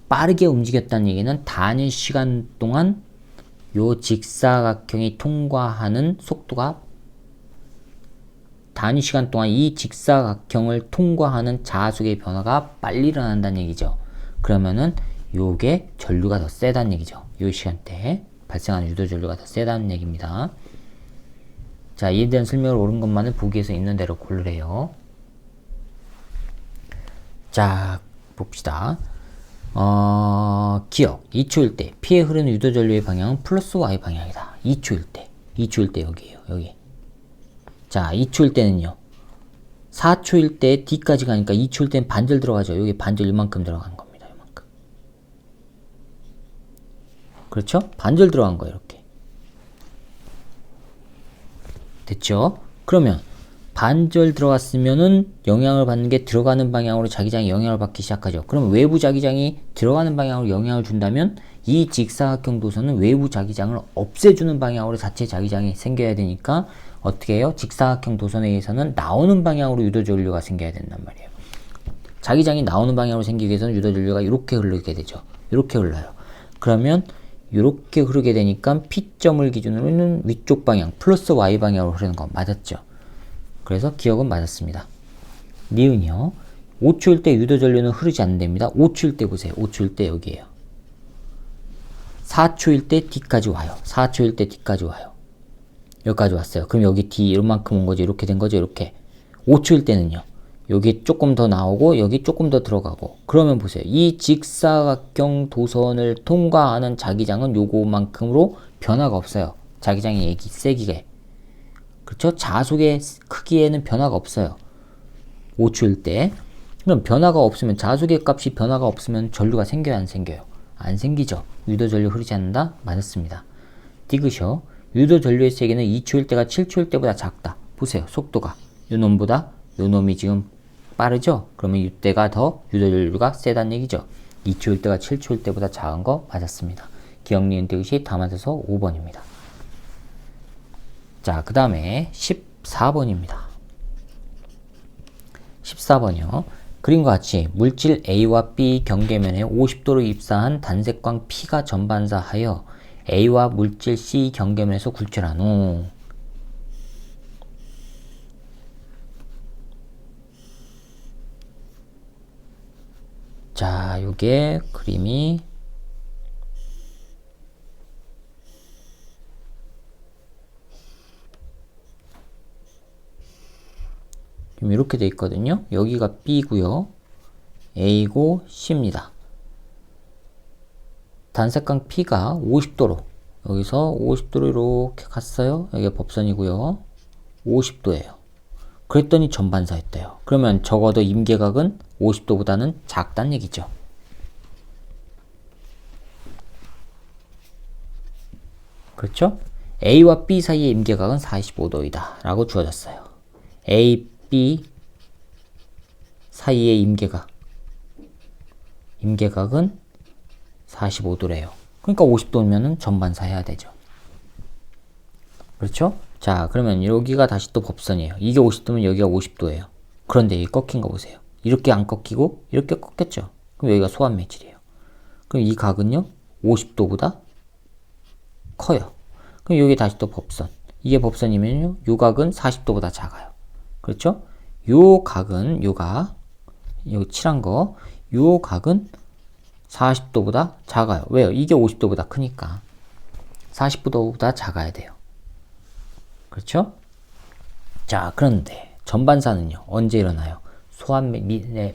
빠르게 움직였다는 얘기는 단위 시간 동안 요 직사각형이 통과하는 속도가, 단위 시간 동안 이 직사각형을 통과하는 자속의 변화가 빨리 일어난다는 얘기죠. 그러면은 요게 전류가 더 세다는 얘기죠. 요 시간대에 발생하는 유도 전류가 더 세다는 얘기입니다. 자, 이에 대한 설명을 옳은 것만은 보기에서 있는 대로 고르래요. 자, 봅시다. 기억. 2초일 때 P에 흐르는 유도 전류의 방향은 플러스 Y 방향이다. 2초일 때. 2초일 때 여기에요. 여기. 자, 2초일 때는요. 4초일 때 D까지 가니까 2초일 때는 반절 들어가죠. 여기 반절 이만큼 들어간 겁니다. 이만큼. 그렇죠? 반절 들어간 거예요. 이렇게. 됐죠? 그러면 반절 들어갔으면은 영향을 받는 게 들어가는 방향으로 자기장이 영향을 받기 시작하죠. 그럼 외부 자기장이 들어가는 방향으로 영향을 준다면 이 직사각형 도선은 외부 자기장을 없애주는 방향으로 자체 자기장이 생겨야 되니까 어떻게 해요? 직사각형 도선에 의해서는 나오는 방향으로 유도전류가 생겨야 된단 말이에요. 자기장이 나오는 방향으로 생기기 위해서는 유도전류가 이렇게 흐르게 되죠. 이렇게 흘러요. 그러면 이렇게 흐르게 되니까 P점을 기준으로는 위쪽 방향 플러스 Y 방향으로 흐르는 거 맞았죠. 그래서 기억은 맞았습니다. 니은이요. 5초일 때 유도전류는 흐르지 않는답니다. 5초일 때 보세요. 5초일 때 여기에요. 4초일 때 D까지 와요. 4초일 때 D까지 와요. 여기까지 왔어요. 그럼 여기 D 이만큼 온 거죠. 이렇게 된 거죠. 이렇게. 5초일 때는요. 여기 조금 더 나오고 여기 조금 더 들어가고. 그러면 보세요. 이 직사각형 도선을 통과하는 자기장은 요거만큼으로 변화가 없어요. 자기장의 세기에. 그렇죠? 자속의 크기에는 변화가 없어요. 5초일 때. 그럼 변화가 없으면, 자속의 값이 변화가 없으면 전류가 생겨요? 안 생겨요? 안 생기죠. 유도전류 흐르지 않는다? 맞았습니다. 디귿이요. 유도전류의 세기는 2초일 때가 7초일 때보다 작다. 보세요. 속도가. 요 놈보다 요 놈이 지금 빠르죠? 그러면 이때가 더 유도전류가 세다는 얘기죠. 2초일 때가 7초일 때보다 작은 거 맞았습니다. 기억, 니은, 디귿이 다 맞아서 5번입니다. 자, 그 다음에 14번입니다. 14번이요. 그림과 같이 물질 A와 B 경계면에 50도로 입사한 단색광 P가 전반사하여 A와 물질 C 경계면에서 굴절한 후 자, 요게 그림이 지금 이렇게 돼 있거든요. 여기가 B고요. A고 C입니다. 단색광 P가 50도로 여기서 50도로 이렇게 갔어요. 여기가 법선이고요. 50도예요. 그랬더니 전반사였대요. 그러면 적어도 임계각은 50도보다는 작다는 얘기죠. 그렇죠? A와 B 사이의 임계각은 45도이다 라고 주어졌어요. A, B 사이의 임계각은 45도래요. 그러니까 50도면은 전반사 해야 되죠. 그렇죠? 자, 그러면 여기가 다시 또 법선이에요. 이게 50도면 여기가 50도예요. 그런데 여기 꺾인 거 보세요. 이렇게 안 꺾이고 이렇게 꺾였죠. 그럼 여기가 소환매질이에요. 그럼 이 각은요 50도보다 커요. 그럼 여기 다시 또 법선. 이게 법선이면요 요 각은 40도보다 작아요. 그렇죠? 요 각은 여기 칠한 거, 요 각은 40도보다 작아요. 왜요? 이게 50도보다 크니까 40도보다 작아야 돼요. 그렇죠? 자, 그런데 전반사는요 언제 일어나요?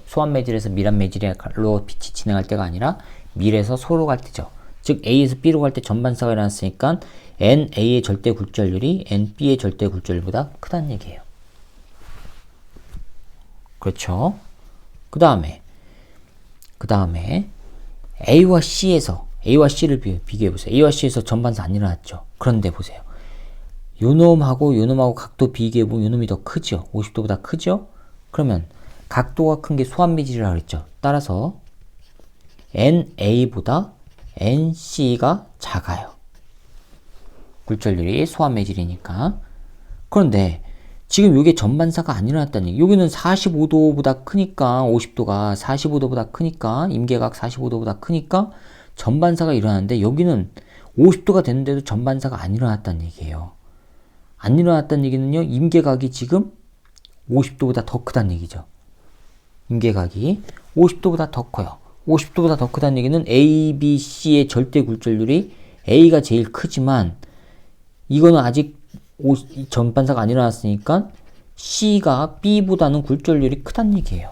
소환매질에서 미란매질로 빛이 진행할 때가 아니라 밀에서 소로 갈 때죠. 즉 A에서 B로 갈 때 전반사가 일어났으니까 NA의 절대 굴절률이 NB의 절대 굴절률보다 크다는 얘기예요. 그렇죠? 그 다음에 A와 C를 비교해보세요. A와 C에서 전반사 안 일어났죠. 그런데 보세요. 요놈하고 각도 비교해보면 요놈이 더 크죠. 50도보다 크죠. 그러면 각도가 큰 게 소환매질이라고 그랬죠. 따라서 NA보다 NC가 작아요. 굴절률이 소환매질이니까. 그런데 지금 이게 전반사가 안 일어났다는 얘기. 여기는 45도보다 크니까 50도가 45도보다 크니까 임계각 45도보다 크니까 전반사가 일어났는데 여기는 50도가 됐는데도 전반사가 안 일어났다는 얘기예요. 안 일어났다는 얘기는요. 임계각이 지금 50도보다 더 크다는 얘기죠. 임계각이 50도보다 더 커요. 50도보다 더 크다는 얘기는 A, B, C의 절대 굴절률이 A가 제일 크지만 이거는 아직 전반사가 안 일어났으니까 C가 B보다는 굴절률이 크다는 얘기예요.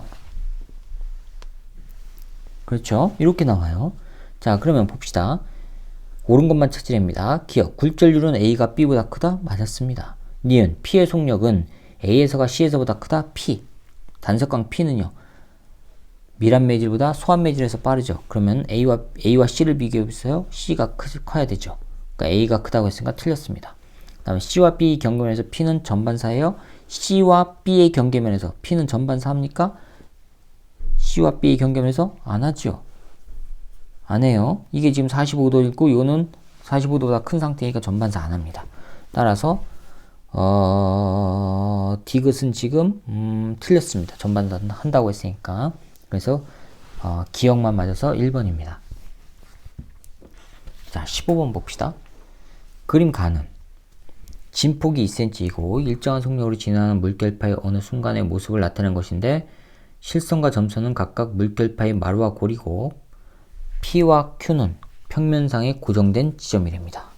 그렇죠? 이렇게 나와요. 자, 그러면 봅시다. 옳은 것만 찾으랍니다. 기억, 굴절률은 A가 B보다 크다? 맞았습니다. 니은, P의 속력은 A에서가 C에서보다 크다? P. 단색광 P는요. 미란매질보다 소환매질에서 빠르죠. 그러면 A와 C를 비교해보세요. C가 커야 되죠. 그러니까 A가 크다고 했으니까 틀렸습니다. 그 다음에 C와 B 경계면에서 P는 전반사예요. C와 B의 경계면에서 P는 전반사 합니까? C와 B의 경계면에서 안 하죠. 안 해요. 이게 지금 45도이고 이거는 45도보다 큰 상태니까 전반사 안 합니다. 따라서 디귿은 지금 틀렸습니다. 전반사 한다고 했으니까. 그래서 기억만 맞아서 1번입니다. 자, 15번 봅시다. 그림 가는 진폭이 2cm이고 일정한 속력으로 진화하는 물결파의 어느 순간의 모습을 나타내는 것인데 실선과 점선은 각각 물결파의 마루와 골이고 P와 Q는 평면상에 고정된 지점이랍니다.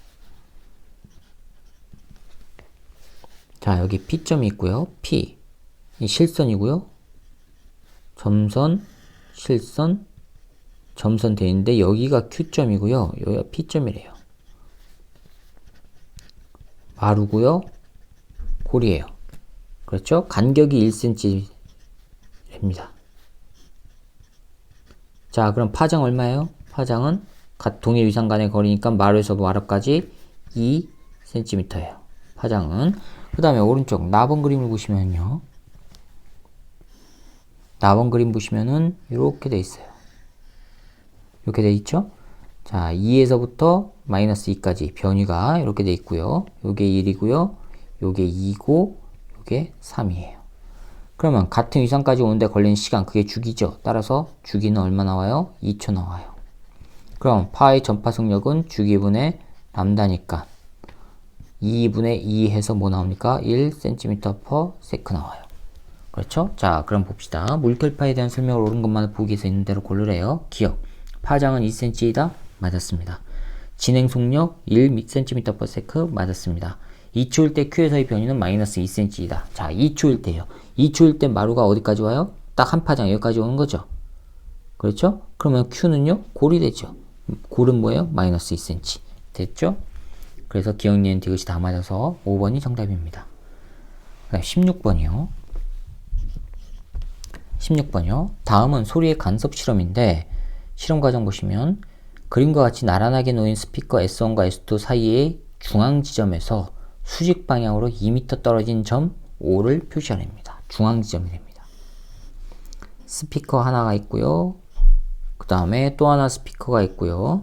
자, 여기 P점이 있고요. P 이 실선이고요. 점선, 실선, 점선 되어 있는데 여기가 Q점이고요. 여기가 P점이래요. 마루고요. 골이에요. 그렇죠? 간격이 1cm입니다. 자, 그럼 파장 얼마예요? 파장은 동일 위상 간의 거리니까 마루에서 마루까지 2cm예요. 파장은. 그 다음에 오른쪽 나번 그림을 보시면요. 나번 그림 보시면은 이렇게 돼 있어요. 이렇게 돼 있죠? 자, 2에서부터 마이너스 2까지 변위가 이렇게 돼 있고요. 요게 1이고요. 요게 2고 요게 3이에요. 그러면 같은 위상까지 오는데 걸리는 시간 그게 주기죠. 따라서 주기는 얼마 나와요? 2초 나와요. 그럼 파의 전파 속력은 주기분의 람다니까 2분의 2 해서 뭐 나옵니까? 1cm/s 나와요. 그렇죠? 자, 그럼 봅시다. 물결파에 대한 설명을 옳은 것만 보기 위해서 있는 대로 고르래요. 기억. 파장은 2cm이다? 맞았습니다. 진행 속력 1cm/s 맞았습니다. 2초일 때 Q에서의 변이는 마이너스 2cm이다. 자, 2초일 때요. 2초일 때 마루가 어디까지 와요? 딱 한 파장 여기까지 오는 거죠. 그렇죠? 그러면 Q는요? 골이 되죠. 골은 뭐예요? 마이너스 2cm. 됐죠? 그래서 기억, 니은, 디귿이 다 맞아서 5번이 정답입니다. 그 다음 16번이요. 16번이요. 다음은 소리의 간섭 실험인데 실험 과정 보시면 그림과 같이 나란하게 놓인 스피커 S1과 S2 사이의 중앙 지점에서 수직 방향으로 2m 떨어진 점 O를 표시하랍니다. 중앙 지점이 됩니다. 스피커 하나가 있고요. 그 다음에 또 하나 스피커가 있고요.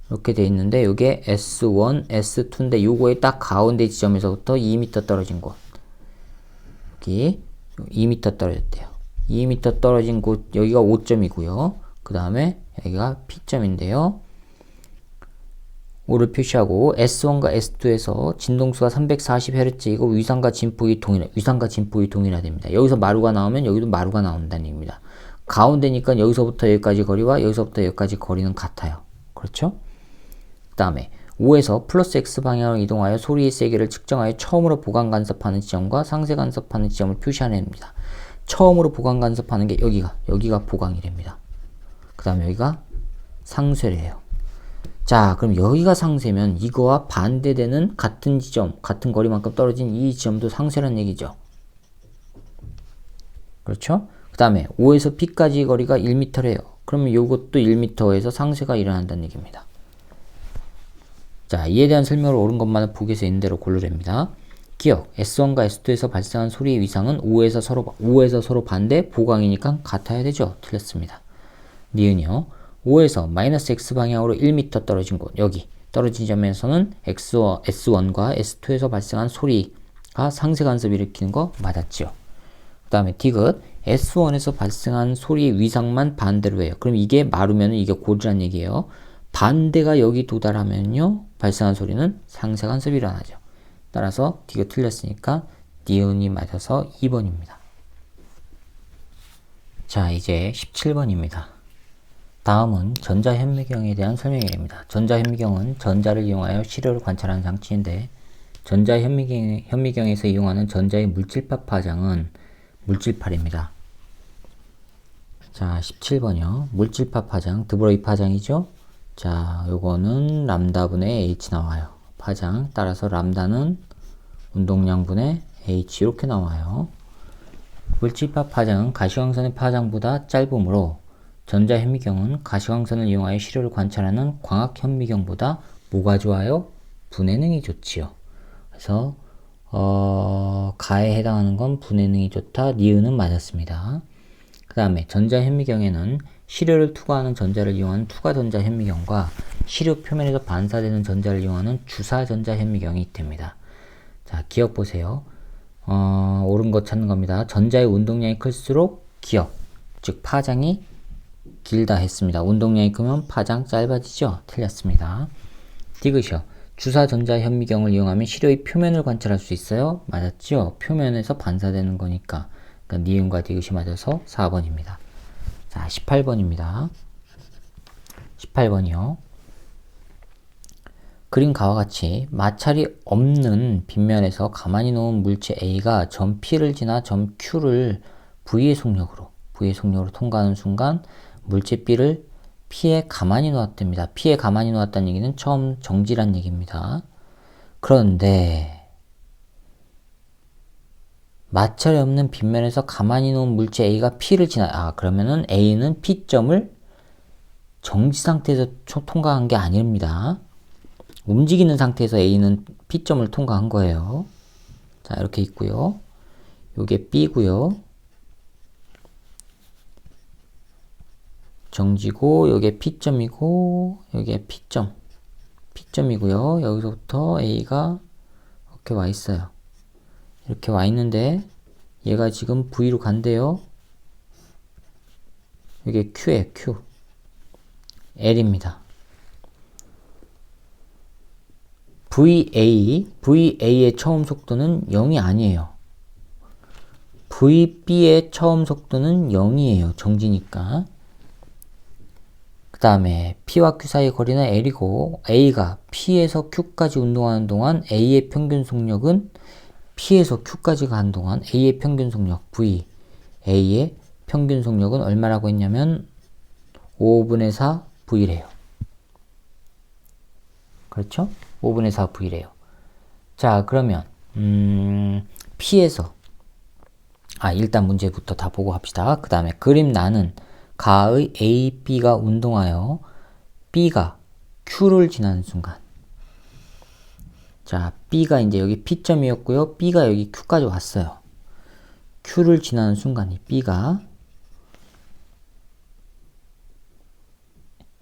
이렇게 돼 있는데 이게 S1, S2인데 요거의 딱 가운데 지점에서부터 2m 떨어진 곳. 여기 2m 떨어졌대요. 2m 떨어진 곳 여기가 O점이고요. 그 다음에 여기가 P점인데요. O를 표시하고 S1과 S2에서 진동수가 340Hz이고 위상과 진폭이 동일하됩니다. 여기서 마루가 나오면 여기도 마루가 나온다는 얘기입니다. 가운데니까 여기서부터 여기까지 거리와 여기서부터 여기까지 거리는 같아요. 그렇죠? 그 다음에 5에서 플러스 X 방향으로 이동하여 소리의 세기를 측정하여 처음으로 보강 간섭하는 지점과 상세 간섭하는 지점을 표시하냅니다. 처음으로 보강 간섭하는 게 여기가 보강이 됩니다. 그 다음에 여기가 상쇄래요. 자, 그럼 여기가 상쇄면 이거와 반대되는 같은 지점, 같은 거리만큼 떨어진 이 지점도 상쇄란 얘기죠. 그렇죠? 그 다음에 5에서 P까지 거리가 1m래요. 그러면 이것도 1m에서 상쇄가 일어난다는 얘기입니다. 자, 이에 대한 설명을 옳은 것만을 보기 위해서 있는 대로 고르랍니다. 기억, S1과 S2에서 발생한 소리의 위상은 5에서 서로 반대, 보강이니까 같아야 되죠. 틀렸습니다. 니은요. 5에서 마이너스 X 방향으로 1m 떨어진 곳, 여기 떨어진 점에서는 S1과 S2에서 발생한 소리가 상세 간섭을 일으키는 거 맞았죠. 그 다음에 디귿, S1에서 발생한 소리의 위상만 반대로 해요. 그럼 이게 마루면 이게 골이란 얘기예요. 반대가 여기 도달하면요, 발생한 소리는 상세 간섭이 일어나죠. 따라서 디귿 틀렸으니까 니은이 맞아서 2번입니다. 자, 이제 17번입니다. 다음은 전자현미경에 대한 설명이 됩니다. 전자현미경은 전자를 이용하여 시료를 관찰하는 장치인데 전자현미경에서 이용하는 전자의 물질파 파장은 물질파입니다. 자, 17번이요. 물질파 파장, 드브로이 파장이죠. 자, 요거는 람다분의 H 나와요. 파장, 따라서 람다는 운동량분의 H 이렇게 나와요. 물질파 파장은 가시광선의 파장보다 짧으므로 전자현미경은 가시광선을 이용하여 시료를 관찰하는 광학현미경보다 뭐가 좋아요? 분해능이 좋지요. 그래서 가에 해당하는 건 분해능이 좋다. 니은은 맞았습니다. 그 다음에 전자현미경에는 시료를 투과하는 전자를 이용하는 투과전자현미경과 시료 표면에서 반사되는 전자를 이용하는 주사전자현미경이 있답니다. 자, 기억 보세요. 옳은 거 찾는 겁니다. 전자의 운동량이 클수록 기억, 즉 파장이 길다 했습니다. 운동량이 크면 파장 짧아지죠? 틀렸습니다. 디귿이요. 주사전자현미경을 이용하면 시료의 표면을 관찰할 수 있어요? 맞았죠? 표면에서 반사되는 거니까. 그러니까 니은과 디귿이 맞아서 4번입니다. 자, 18번입니다. 18번이요. 그림과 같이 마찰이 없는 빗면에서 가만히 놓은 물체 A가 점 P를 지나 점 Q를 V의 속력으로 통과하는 순간 물체 B를 P에 가만히 놓았답니다. P에 가만히 놓았다는 얘기는 처음 정지란 얘기입니다. 그런데 마찰이 없는 빗면에서 가만히 놓은 물체 A가 P를 그러면은 A는 P점을 정지 상태에서 통과한 게 아닙니다. 움직이는 상태에서 A는 P점을 통과한 거예요. 자, 이렇게 있고요. 요게 B고요. 정지고, 요게 P점이고, 요게 P점이고요. 여기서부터 A가 이렇게 와 있어요. 이렇게 와 있는데 얘가 지금 V로 간대요. 이게 Q예요, Q. L입니다. VA의 처음 속도는 0이 아니에요. VB의 처음 속도는 0이에요. 정지니까. 그 다음에 P와 Q 사이의 거리는 L이고 A가 P에서 Q까지 운동하는 동안 A의 평균 속력은 P에서 Q까지 가는 동안 A의 평균 속력 V, A의 평균 속력은 얼마라고 했냐면 5분의 4 V래요. 그렇죠? 5분의 4 V래요. 자, 그러면 P에서 일단 문제부터 다 보고 합시다. 그 다음에 그림 나는 가의 A, B가 운동하여 B가 Q를 지나는 순간. 자, B가 이제 여기 P점이었고요. B가 여기 Q까지 왔어요. Q를 지나는 순간이 B가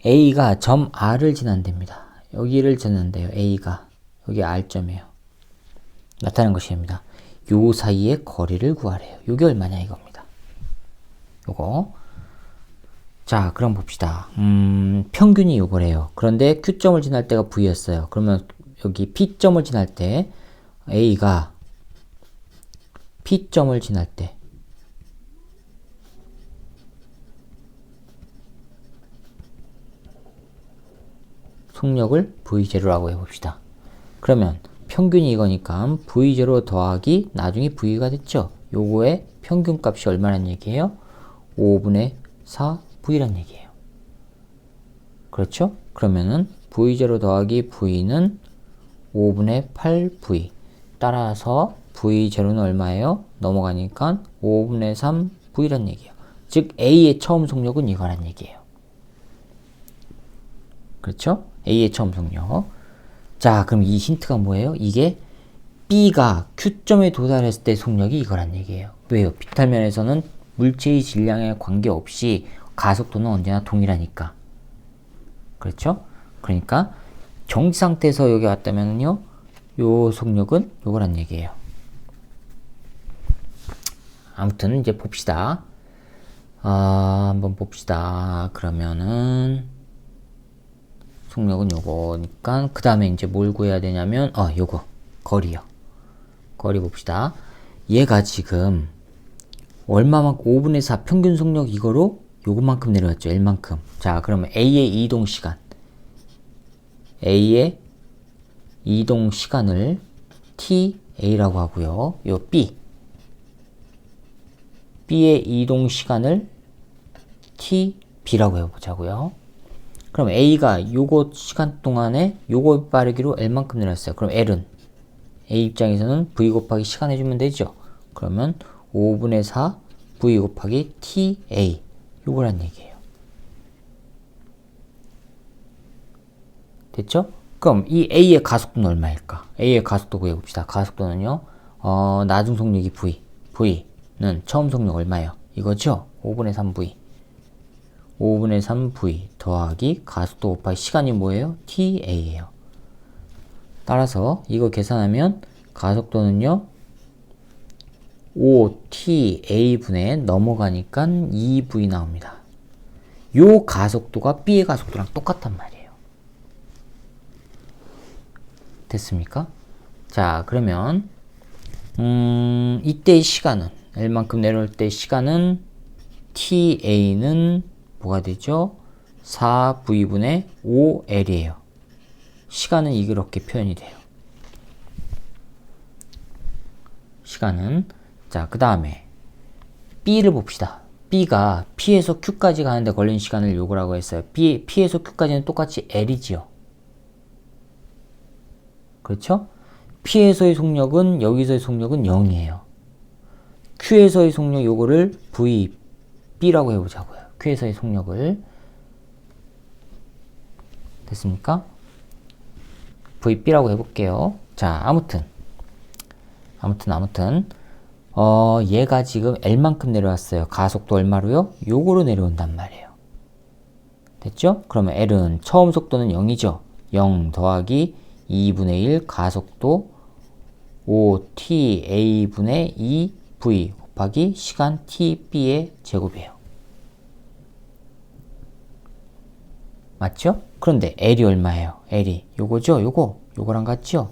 A가 점 R을 지난답니다. 여기를 지난대요. A가. 여기 R점이에요. 나타낸 것입니다. 요 사이의 거리를 구하래요. 요게 얼마냐 이겁니다. 요거. 자, 그럼 봅시다. 평균이 요거래요. 그런데 Q점을 지날 때가 V였어요. 그러면 여기 P점을 지날 때 A가 P점을 지날 때 속력을 V0라고 해봅시다. 그러면 평균이 이거니까 V0 더하기 나중에 V가 됐죠. 요거의 평균값이 얼마란 얘기예요? 5분의 4 V란 얘기예요. 그렇죠? 그러면은 V0 더하기 V는 5분의 8 V. 따라서 V0는 얼마예요? 넘어가니까 5분의 3 V란 얘기예요. 즉 A의 처음 속력은 이거란 얘기예요. 그렇죠? A의 처음 속력. 자, 그럼 이 힌트가 뭐예요? 이게 B가 Q점에 도달했을 때 속력이 이거란 얘기예요. 왜요? 비탈면에서는 물체의 질량에 관계없이 가속도는 언제나 동일하니까. 그렇죠? 그러니까 정지 상태에서 여기 왔다면요, 요 속력은 요거란 얘기예요. 아무튼 이제 봅시다. 한번 봅시다. 그러면은 속력은 요거니까 그 다음에 이제 뭘 구해야 되냐면 요거 거리요. 거리 봅시다. 얘가 지금 얼마만큼 5분의 4 평균 속력 이거로 요것만큼 내려왔죠. L만큼. 자, 그러면 A의 이동 시간. A의 이동 시간을 TA라고 하고요. 요 B의 이동 시간을 TB라고 해보자고요. 그럼 A가 요거 시간 동안에 요거 빠르기로 L만큼 내렸어요. 그럼 L은 A 입장에서는 V 곱하기 시간 해주면 되죠. 그러면 5분의 4 V 곱하기 TA 요거란 얘기예요. 됐죠? 그럼 이 A의 가속도는 얼마일까? A의 가속도 구해봅시다. 가속도는요, 나중 속력이 V는 처음 속력 얼마예요? 이거죠? 5분의 3V. 5분의 3V 더하기 가속도 곱하기 시간이 뭐예요? TA예요. 따라서 이거 계산하면 가속도는요, 5TA분에 넘어가니까 2V 나옵니다. 요 가속도가 B의 가속도랑 똑같단 말이에요. 됐습니까? 자, 그러면 이때의 시간은 L만큼 내려올 때 시간은 TA는 뭐가 되죠? 4V분의 5L이에요. 시간은 이렇게 표현이 돼요. 시간은 자, 그 다음에 B를 봅시다. B가 P에서 Q까지 가는데 걸린 시간을 요구라고 했어요. P에서 Q까지는 똑같이 L이지요. 그렇죠? P에서의 속력은 여기서의 속력은 0이에요. Q에서의 속력 요거를 VB라고 해보자고요. Q에서의 속력을. 됐습니까? VB라고 해볼게요. 자, 아무튼 얘가 지금 L만큼 내려왔어요. 가속도 얼마로요? 요거로 내려온단 말이에요. 됐죠? 그러면 L은 처음 속도는 0이죠. 0 더하기 2분의 1 가속도 5ta분의 2v 곱하기 시간 tb의 제곱이에요. 맞죠? 그런데 L이 얼마예요? L이 요거죠? 요거랑 같죠?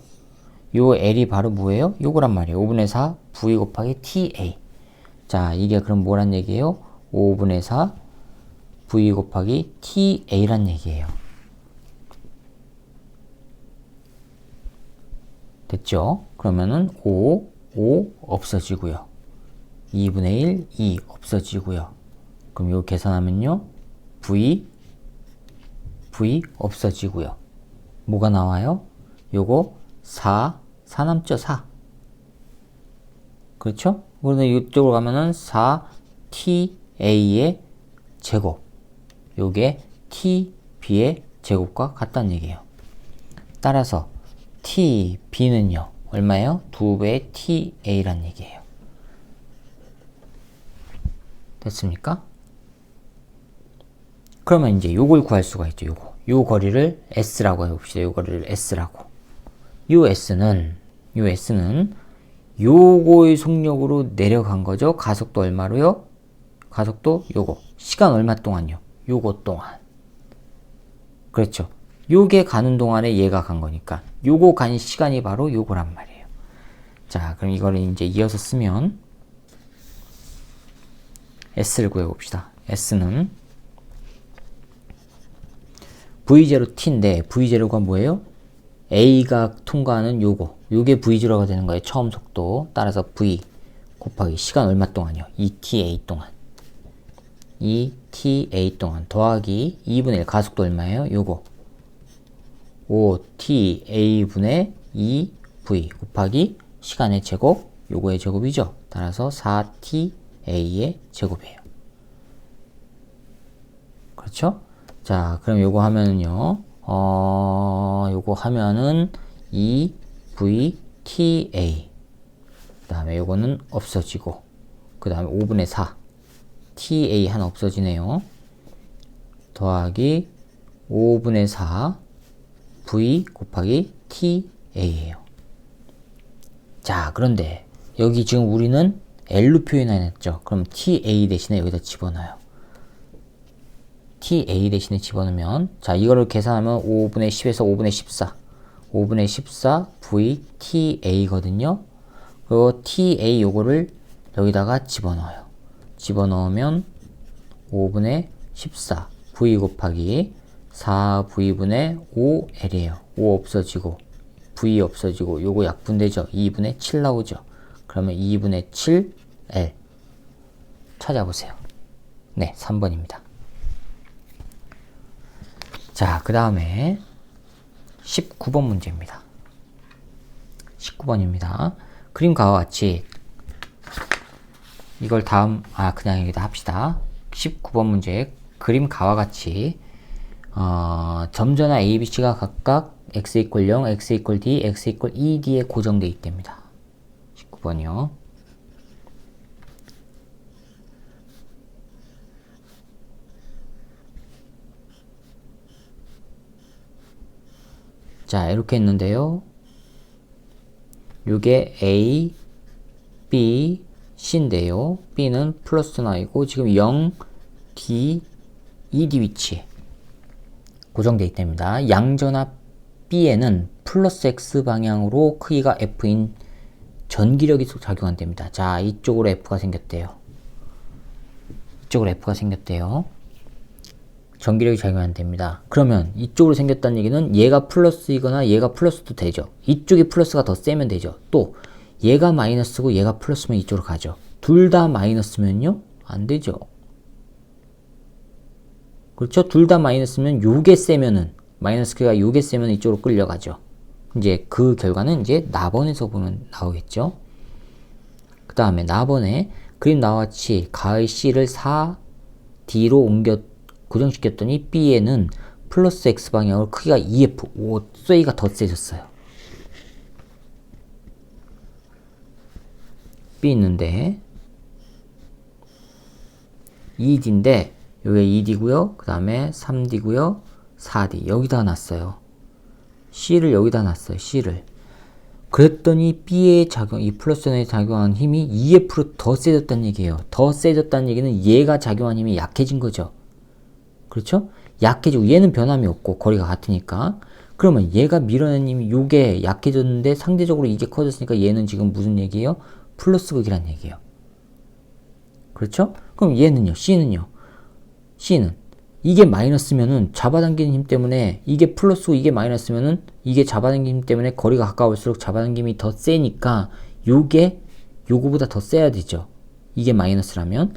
요 L이 바로 뭐예요? 요거란 말이에요. 5분의 4 v 곱하기 ta. 자, 이게 그럼 뭐란 얘기예요? 5분의 4 v 곱하기 ta란 얘기예요. 됐죠? 그러면은 5 없어지고요. 2분의 1, 2 없어지고요. 그럼 요 계산하면요. v 없어지고요. 뭐가 나와요? 요거 4 남죠? 4. 그렇죠? 그런데 이쪽으로 가면은 4ta의 제곱. 요게 tb의 제곱과 같다는 얘기예요. 따라서 tb는요. 얼마예요? 2배의 ta란 얘기예요. 됐습니까? 그러면 이제 요걸 구할 수가 있죠. 요 거리를 s라고 해봅시다. 요 거리를 s라고. 요 s는 요거의 속력으로 내려간 거죠. 가속도 얼마로요? 가속도 요거. 시간 얼마 동안요? 요거 동안. 그렇죠. 요게 가는 동안에 얘가 간 거니까 요거 간 시간이 바로 요거란 말이에요. 자, 그럼 이거를 이제 이어서 쓰면 s를 구해봅시다. s는 v0t인데 v0가 뭐예요? a가 통과하는 요게 v0가 되는 거예요. 처음 속도. 따라서 v 곱하기 시간 얼마 동안이요? 2ta 동안. 2ta 동안 더하기 2분의 1 가속도 얼마예요? 요거 5ta분의 2v 곱하기 시간의 제곱 요거의 제곱이죠. 따라서 4ta의 제곱이에요. 그렇죠? 자, 그럼 요거 하면은요. 요거 하면은 2vta. 그 다음에 요거는 없어지고. 그 다음에 5분의 4. ta 하나 없어지네요. 더하기 5분의 4 v 곱하기 ta예요. 자, 그런데 여기 지금 우리는 L로 표현해놨죠. 그럼 ta 대신에 여기다 집어넣어요. ta 대신에 집어넣으면 자, 이거를 계산하면 5분의 10에서 5분의 14 5분의 14 v ta거든요. 그리고 ta 요거를 여기다가 집어넣어요. 집어넣으면 5분의 14 v 곱하기 4v분의 5l이에요. 5 없어지고 v 없어지고 요거 약분되죠. 2분의 7 나오죠. 그러면 2분의 7l 찾아보세요. 네, 3번입니다. 자, 그 다음에 19번 문제입니다. 19번입니다. 그림과 같이 이걸 그냥 여기다 합시다. 19번 문제 그림과 같이 점전화 A, B, C가 각각 x = 0, x = d, x = ed에 고정되어 있답니다. 19번이요. 자, 이렇게 했는데요. 요게 A, B, C인데요. B는 플러스 나이고 지금 0, D, ED 위치에 고정되어 있답니다. 양전압 B에는 플러스 X 방향으로 크기가 F인 전기력이 작용한답니다. 자, 이쪽으로 F가 생겼대요. 전기력이 작용한답니다. 그러면 이쪽으로 생겼다는 얘기는 얘가 플러스이거나 얘가 플러스도 되죠. 이쪽이 플러스가 더 세면 되죠. 또 얘가 마이너스고 얘가 플러스면 이쪽으로 가죠. 둘 다 마이너스면요? 안 되죠. 그렇죠? 둘 다 마이너스면 요게 세면은 마이너스 크기가 요게 세면 이쪽으로 끌려가죠. 이제 그 결과는 이제 나번에서 보면 나오겠죠. 그 다음에 나번에 그림 나와 같이 가의 C를 4D로 고정시켰더니 B에는 플러스 X 방향으로 크기가 2F, 오, 쇠가 더 세졌어요. B 있는데 2D인데 요게 2D고요. 그 다음에 3D고요. 4D 여기다 놨어요. C를 여기다 놨어요. C를 그랬더니 B의 작용, 이 플러스에 작용한 힘이 2F로 더 세졌다는 얘기예요. 더 세졌다는 얘기는 얘가 작용한 힘이 약해진 거죠. 그렇죠? 약해지고 얘는 변함이 없고 거리가 같으니까. 그러면 얘가 밀어낸 힘이 요게 약해졌는데 상대적으로 이게 커졌으니까 얘는 지금 무슨 얘기예요? 플러스 극이란 얘기예요. 그렇죠? 그럼 얘는요? C는요? C는 이게 마이너스면은 잡아당기는 힘 때문에 이게 플러스고 이게 마이너스면은 이게 잡아당기는 힘 때문에 거리가 가까울수록 잡아당김이 더 세니까 요게 요거보다 더 세야 되죠. 이게 마이너스라면.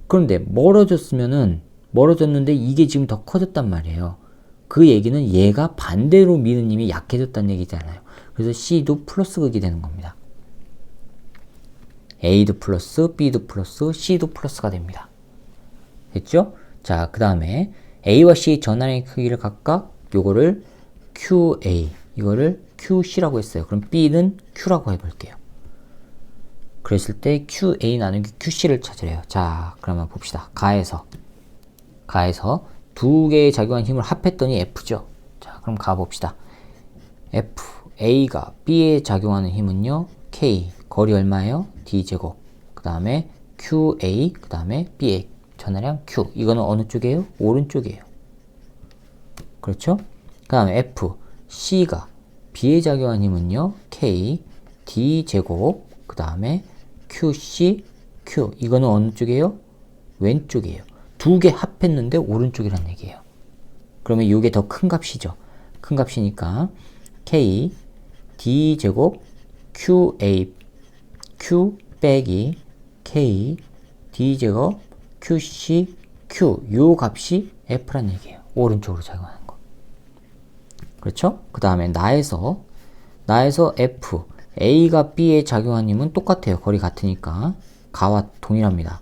그런데 멀어졌는데 이게 지금 더 커졌단 말이에요. 그 얘기는 얘가 반대로 미는 힘이 약해졌다는 얘기잖아요. 그래서 C도 플러스 극이 되는 겁니다. A도 플러스, B도 플러스, C도 플러스가 됩니다. 됐죠? 자, 그 다음에 A와 C의 전환의 크기를 각각 요거를 QA, 이거를 QC라고 했어요. 그럼 B는 Q라고 해볼게요. 그랬을 때 QA 나누기 QC를 찾으래요. 자, 그러면 봅시다. 가해서 두 개의 작용한 힘을 합했더니 F죠. 자, 그럼 가봅시다. F, A가 B에 작용하는 힘은요, K, 거리 얼마예요? D제곱. 그 다음에 QA, 그 다음에 B의 전하량 Q. 이거는 어느 쪽이에요? 오른쪽이에요. 그렇죠? 그 다음에 F, C가 B에 작용한 힘은요, K, D제곱. 그 다음에 QC, Q. 이거는 어느 쪽이에요? 왼쪽이에요. 두 개 합했는데 오른쪽이란 얘기예요. 그러면 이게 더 큰 값이죠. 큰 값이니까 K, D제곱, QA, Q 빼기 K, D제곱, QC, Q. 요 값이 F란 얘기예요. 오른쪽으로 작용하는 거. 그렇죠? 그 다음에 나에서 F, A가 B에 작용한 힘은 똑같아요. 거리 같으니까. 가와 동일합니다.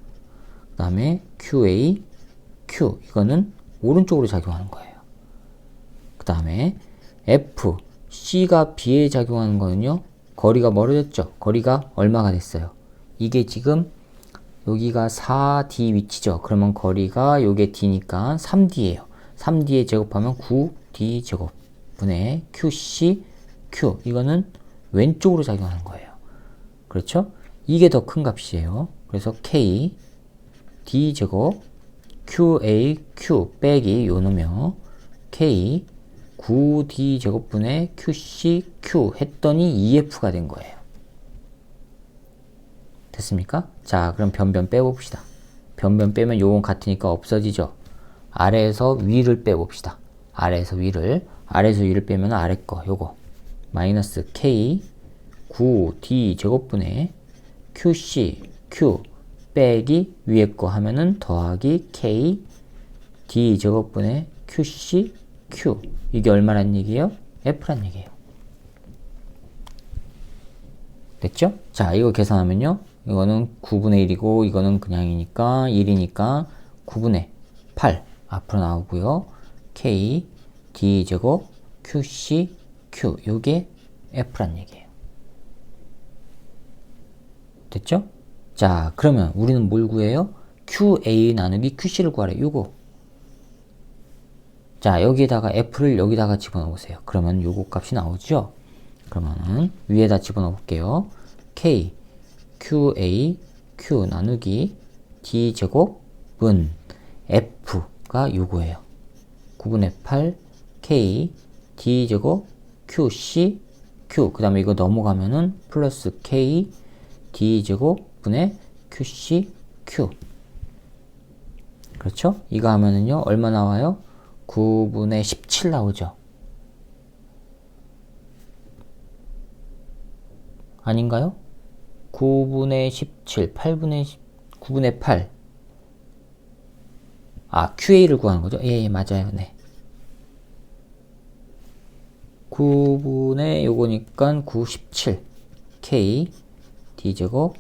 그 다음에 QA, Q. 이거는 오른쪽으로 작용하는 거예요. 그 다음에 F, C가 B에 작용하는 거는요. 거리가 멀어졌죠. 거리가 얼마가 됐어요. 이게 지금 여기가 4D 위치죠. 그러면 거리가 요게 D니까 3D예요. 3D에 제곱하면 9D 제곱 분의 QC, Q. 이거는 왼쪽으로 작용하는 거예요. 그렇죠? 이게 더 큰 값이에요. 그래서 K, D 제곱, QA, Q 빼기 요 놈이요. K, 9D 제곱분의 QC, Q 했더니 EF가 된 거예요. 됐습니까? 자, 그럼 변변 빼봅시다. 변변 빼면 요건 같으니까 없어지죠. 아래에서 위를 빼봅시다. 아래에서 위를 빼면 아래 거 요거 마이너스 K 9D 제곱분의 QC Q 빼기 위에 거 하면은 더하기 K D 제곱분의 QC Q. 이게 얼마란 얘기예요? F란 얘기예요. 됐죠? 자, 이거 계산하면요. 이거는 9분의 1이고 이거는 그냥이니까 1이니까 9분의 8 앞으로 나오고요. K D 제곱 QC Q. 요게 F란 얘기예요. 됐죠? 자, 그러면 우리는 뭘 구해요? QA 나누기 QC를 구하래. 요거. 자, 여기에다가 F를 여기다가 집어넣으세요. 그러면 요거 값이 나오죠? 그러면은 위에다 집어넣어 볼게요. K, QA, Q 나누기 D제곱은 F가 요거예요. 9분의 8, K, D제곱, QC, Q. 그 다음에 이거 넘어가면은 플러스 K, D제곱분의 QC, Q. 그렇죠? 이거 하면은요, 얼마 나와요? 9분의 17 나오죠? 아닌가요? 9분의 17, 9분의 8. 아, QA를 구하는 거죠? 예, 맞아요. 네. 9분의 요거니까 9, 17. K, D제곱,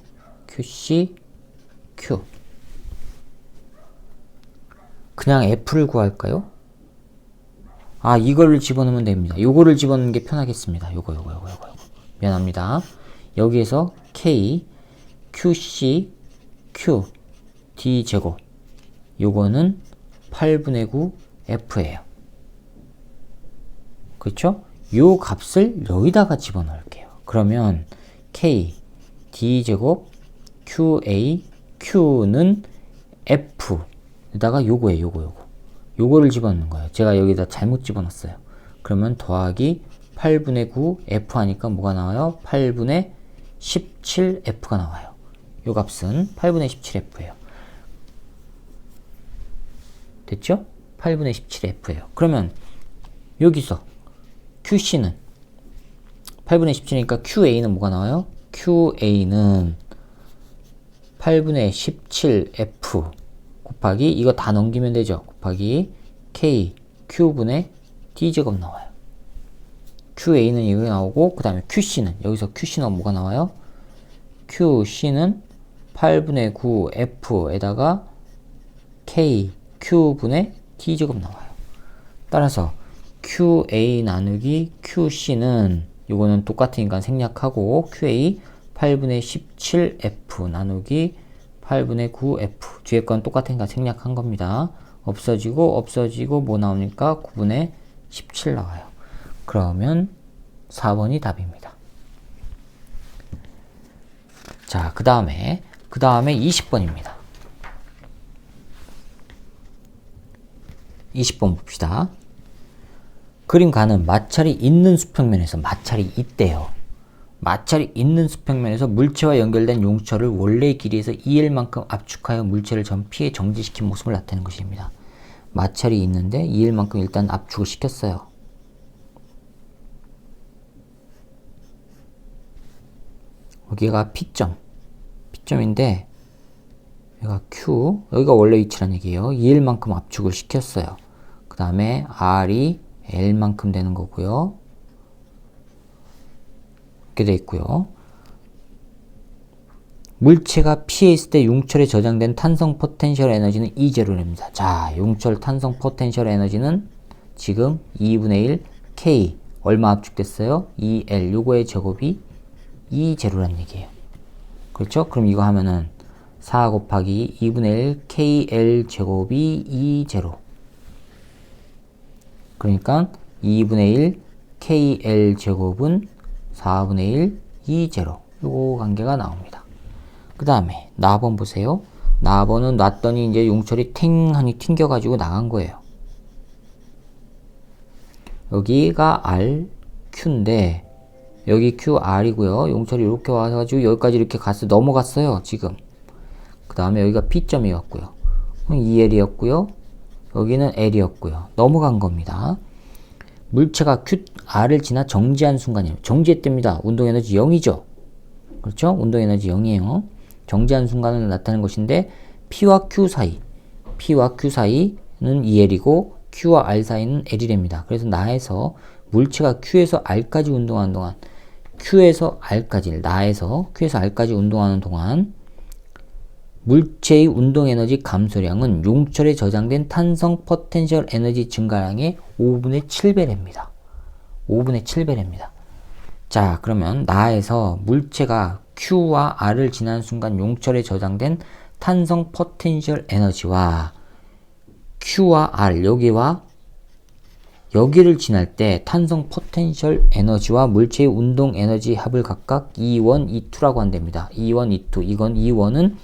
QC, Q. 그냥 F를 구할까요? 아, 이거를 집어넣으면 됩니다. 요거를 집어넣는 게 편하겠습니다. 요거. 미안합니다. 여기에서 K, QC, Q, D제곱. 요거는 8분의 9 F예요. 그렇죠? 요 값을 여기다가 집어넣을게요. 그러면 K D제곱 QA Q는 F에다가 요거예요. 요거를 집어넣는 거예요. 제가 여기다 잘못 집어넣었어요. 그러면 더하기 8분의 9 F 하니까 뭐가 나와요? 8분의 17 F가 나와요. 요 값은 8분의 17 F예요. 됐죠? 8분의 17 F예요. 그러면 여기서 QC는 8분의 17이니까 QA는 뭐가 나와요? QA는 8분의 17 F 곱하기 이거 다 넘기면 되죠. 곱하기 K Q분의 D제곱 나와요. QA는 이거 나오고 그 다음에 QC는 여기서 QC는 뭐가 나와요? QC는 8분의 9 F에다가 K Q분의 D제곱 나와요. 따라서 QA 나누기 QC는 이거는 똑같으니까 생략하고 QA 8분의 17 F 나누기 8분의 9 F 뒤에 건 똑같으니까 생략한 겁니다. 없어지고 뭐 나오니까 9분의 17 나와요. 그러면 4번이 답입니다. 자, 그 다음에 20번입니다. 20번 봅시다. 그림 가는 마찰이 있는 수평면에서 마찰이 있대요. 마찰이 있는 수평면에서 물체와 연결된 용철을 원래의 길이에서 2L만큼 압축하여 물체를 전피해 정지시킨 모습을 나타내는 것입니다. 마찰이 있는데 2L만큼 일단 압축을 시켰어요. 여기가 P점인데 여기가 Q, 여기가 원래 위치란 얘기예요. 2L만큼 압축을 시켰어요. 그 다음에 R이 L만큼 되는 거고요. 이렇게 돼 있고요. 물체가 P에 있을 때 용철에 저장된 탄성 포텐셜 에너지는 E0랍니다. 자, 용철 탄성 포텐셜 에너지는 지금 2분의 1 K 얼마 압축됐어요? 2L 요거의 제곱이 E0란 얘기예요. 그렇죠? 그럼 이거 하면은 4 곱하기 2분의 1 KL 제곱이 E0. 그러니까 2분의 1 KL 제곱은 4분의 1 E0. 요거 관계가 나옵니다. 그 다음에 나번 보세요. 나번은 놨더니 이제 용철이 탱하니 튕겨가지고 나간 거예요. 여기가 R, Q인데 여기 QR이고요. 용철이 이렇게 와가지고 여기까지 이렇게 넘어갔어요. 지금. 그 다음에 여기가 P점이었고요. 2L이었고요. 여기는 L이었고요. 넘어간 겁니다. 물체가 QR을 지나 정지한 순간이에요. 정지했답니다. 운동에너지 0이죠. 그렇죠? 운동에너지 0이에요. 정지한 순간을 나타내는 것인데 P와 Q 사이는 2L이고 Q와 R 사이는 L이랍니다. 그래서 나에서 물체가 Q에서 R까지 운동하는 동안 Q에서 R까지 운동하는 동안 물체의 운동에너지 감소량은 용철에 저장된 탄성 포텐셜 에너지 증가량의 5분의 7배랍니다. 5분의 7배랍니다. 자, 그러면 나에서 물체가 Q와 R을 지난 순간 용철에 저장된 탄성 포텐셜 에너지와 Q와 R, 여기를 지날 때 탄성 포텐셜 에너지와 물체의 운동 에너지 합을 각각 E1, E2라고 한답니다. E1, E2. 이건 E1은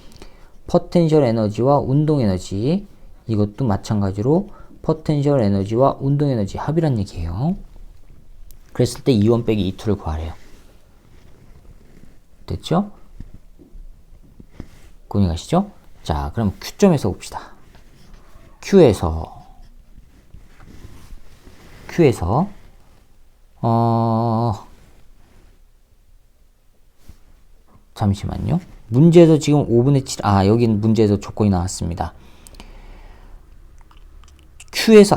포텐셜 에너지와 운동 에너지, 이것도 마찬가지로 포텐셜 에너지와 운동 에너지 합이란 얘기예요. 그랬을 때 E1 빼기 E2를 구하래요. 됐죠? 고민 가시죠? 자, 그럼 Q점에서 봅시다. Q에서 잠시만요. 문제에서 지금 5분의 7, 여기는 문제에서 조건이 나왔습니다. Q에서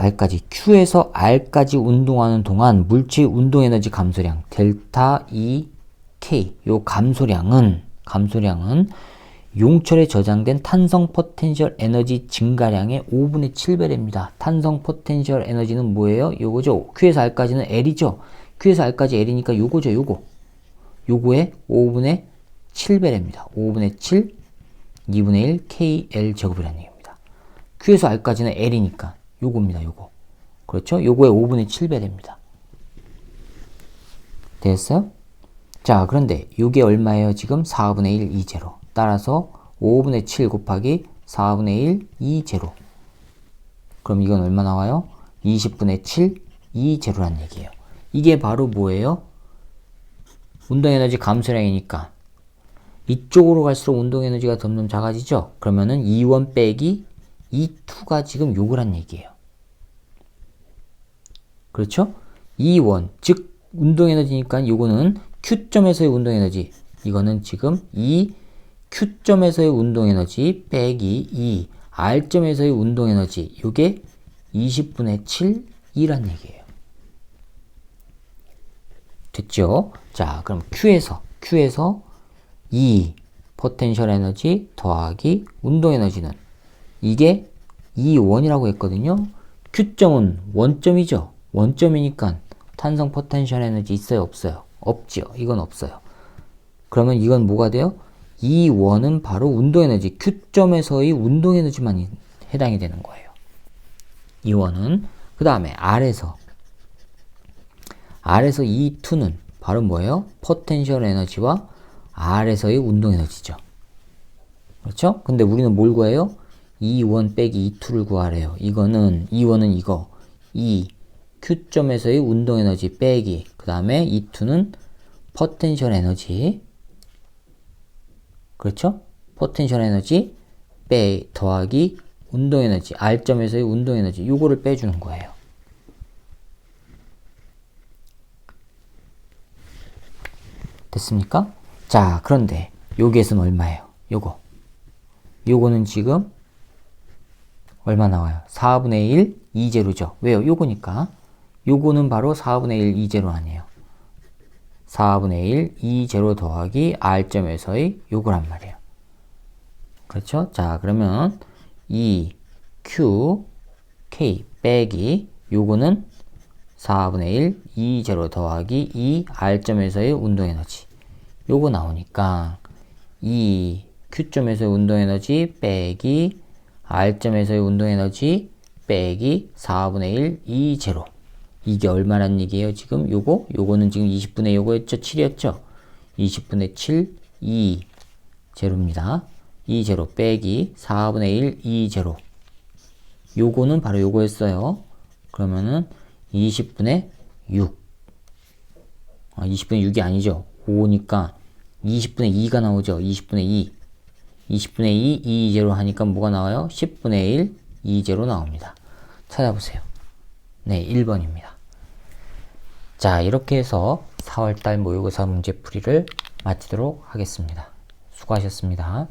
R까지 운동하는 동안 물체의 운동에너지 감소량, 델타 EK, 요 감소량은 용철에 저장된 탄성 포텐셜 에너지 증가량의 5분의 7배랍니다. 탄성 포텐셜 에너지는 뭐예요? 요거죠. Q에서 R까지는 L이죠. Q에서 R까지 L이니까 요거죠. 요거의 5분의 7배랍니다. 5분의 7, 2분의 1 KL 제곱이라는 얘기입니다. Q에서 R까지는 L이니까 요겁니다. 요거. 그렇죠? 요거의 5분의 7배랍니다. 됐어요? 자, 그런데 이게 얼마예요? 지금 4분의 1, 2제로. 따라서 5분의 7 곱하기 4분의 1, 2제로. 그럼 이건 얼마 나와요? 20분의 7, 2제로란 얘기예요. 이게 바로 뭐예요? 운동에너지 감소량이니까 이쪽으로 갈수록 운동에너지가 점점 작아지죠? 그러면은 E1 빼기 E2가 지금 요걸 한 얘기예요. 그렇죠? E1, 즉 운동에너지니까 요거는 Q점에서의 운동에너지, 이거는 지금 이 Q점에서의 운동에너지 빼기 이 R점에서의 운동에너지, 요게 20분의 7, 2란 얘기예요. 됐죠? 자, 그럼 Q에서 이 포텐셜 에너지 더하기 운동 에너지는 이게 E1이라고 했거든요. Q점은 원점이죠. 원점이니까 탄성 포텐셜 에너지 있어요, 없어요? 없지요. 이건 없어요. 그러면 이건 뭐가 돼요? E1은 바로 운동 에너지, Q점에서의 운동 에너지만 해당이 되는 거예요. E1은 그 다음에 R에서 E2는 바로 뭐예요? 포텐셜 에너지와 R에서의 운동 에너지죠. 그렇죠? 근데 우리는 뭘 구해요? E1 빼기 E2를 구하래요. 이거는 E1은 이거 이 Q점에서의 운동 에너지 빼기 그 다음에 E2는 포텐셜 에너지, 그렇죠? 포텐셜 에너지 더하기 운동 에너지, R점에서의 운동 에너지, 요거를 빼주는 거예요. 됐습니까? 자, 그런데 여기에서는 얼마예요? 요거는 지금 얼마 나와요? 4분의 1, 2제로죠. 왜요? 요거니까. 요거는 바로 4분의 1, 2제로 아니에요. 4분의 1, 2제로 더하기 R점에서의 요거란 말이에요. 그렇죠? 자, 그러면 이 Q, K 빼기 요거는 4분의 1, 2제로 더하기 2 R점에서의 운동에너지. 요거 나오니까 이 Q점에서의 운동에너지 빼기 R점에서의 운동에너지 빼기 4분의 1, 2제로. 이게 얼마란 얘기예요? 지금 요거는 지금 20분의 요거였죠? 7이었죠? 20분의 7, 2제로입니다. 2제로 빼기 4분의 1, 2제로. 요거는 바로 요거였어요. 그러면은 20분의 6. 20분의 6이 아니죠. 5니까 20분의 2가 나오죠. 20분의 2. 20분의 2, 2제로 하니까 뭐가 나와요? 10분의 1, 2제로 나옵니다. 찾아보세요. 네, 1번입니다. 자, 이렇게 해서 4월달 모의고사 문제풀이를 마치도록 하겠습니다. 수고하셨습니다.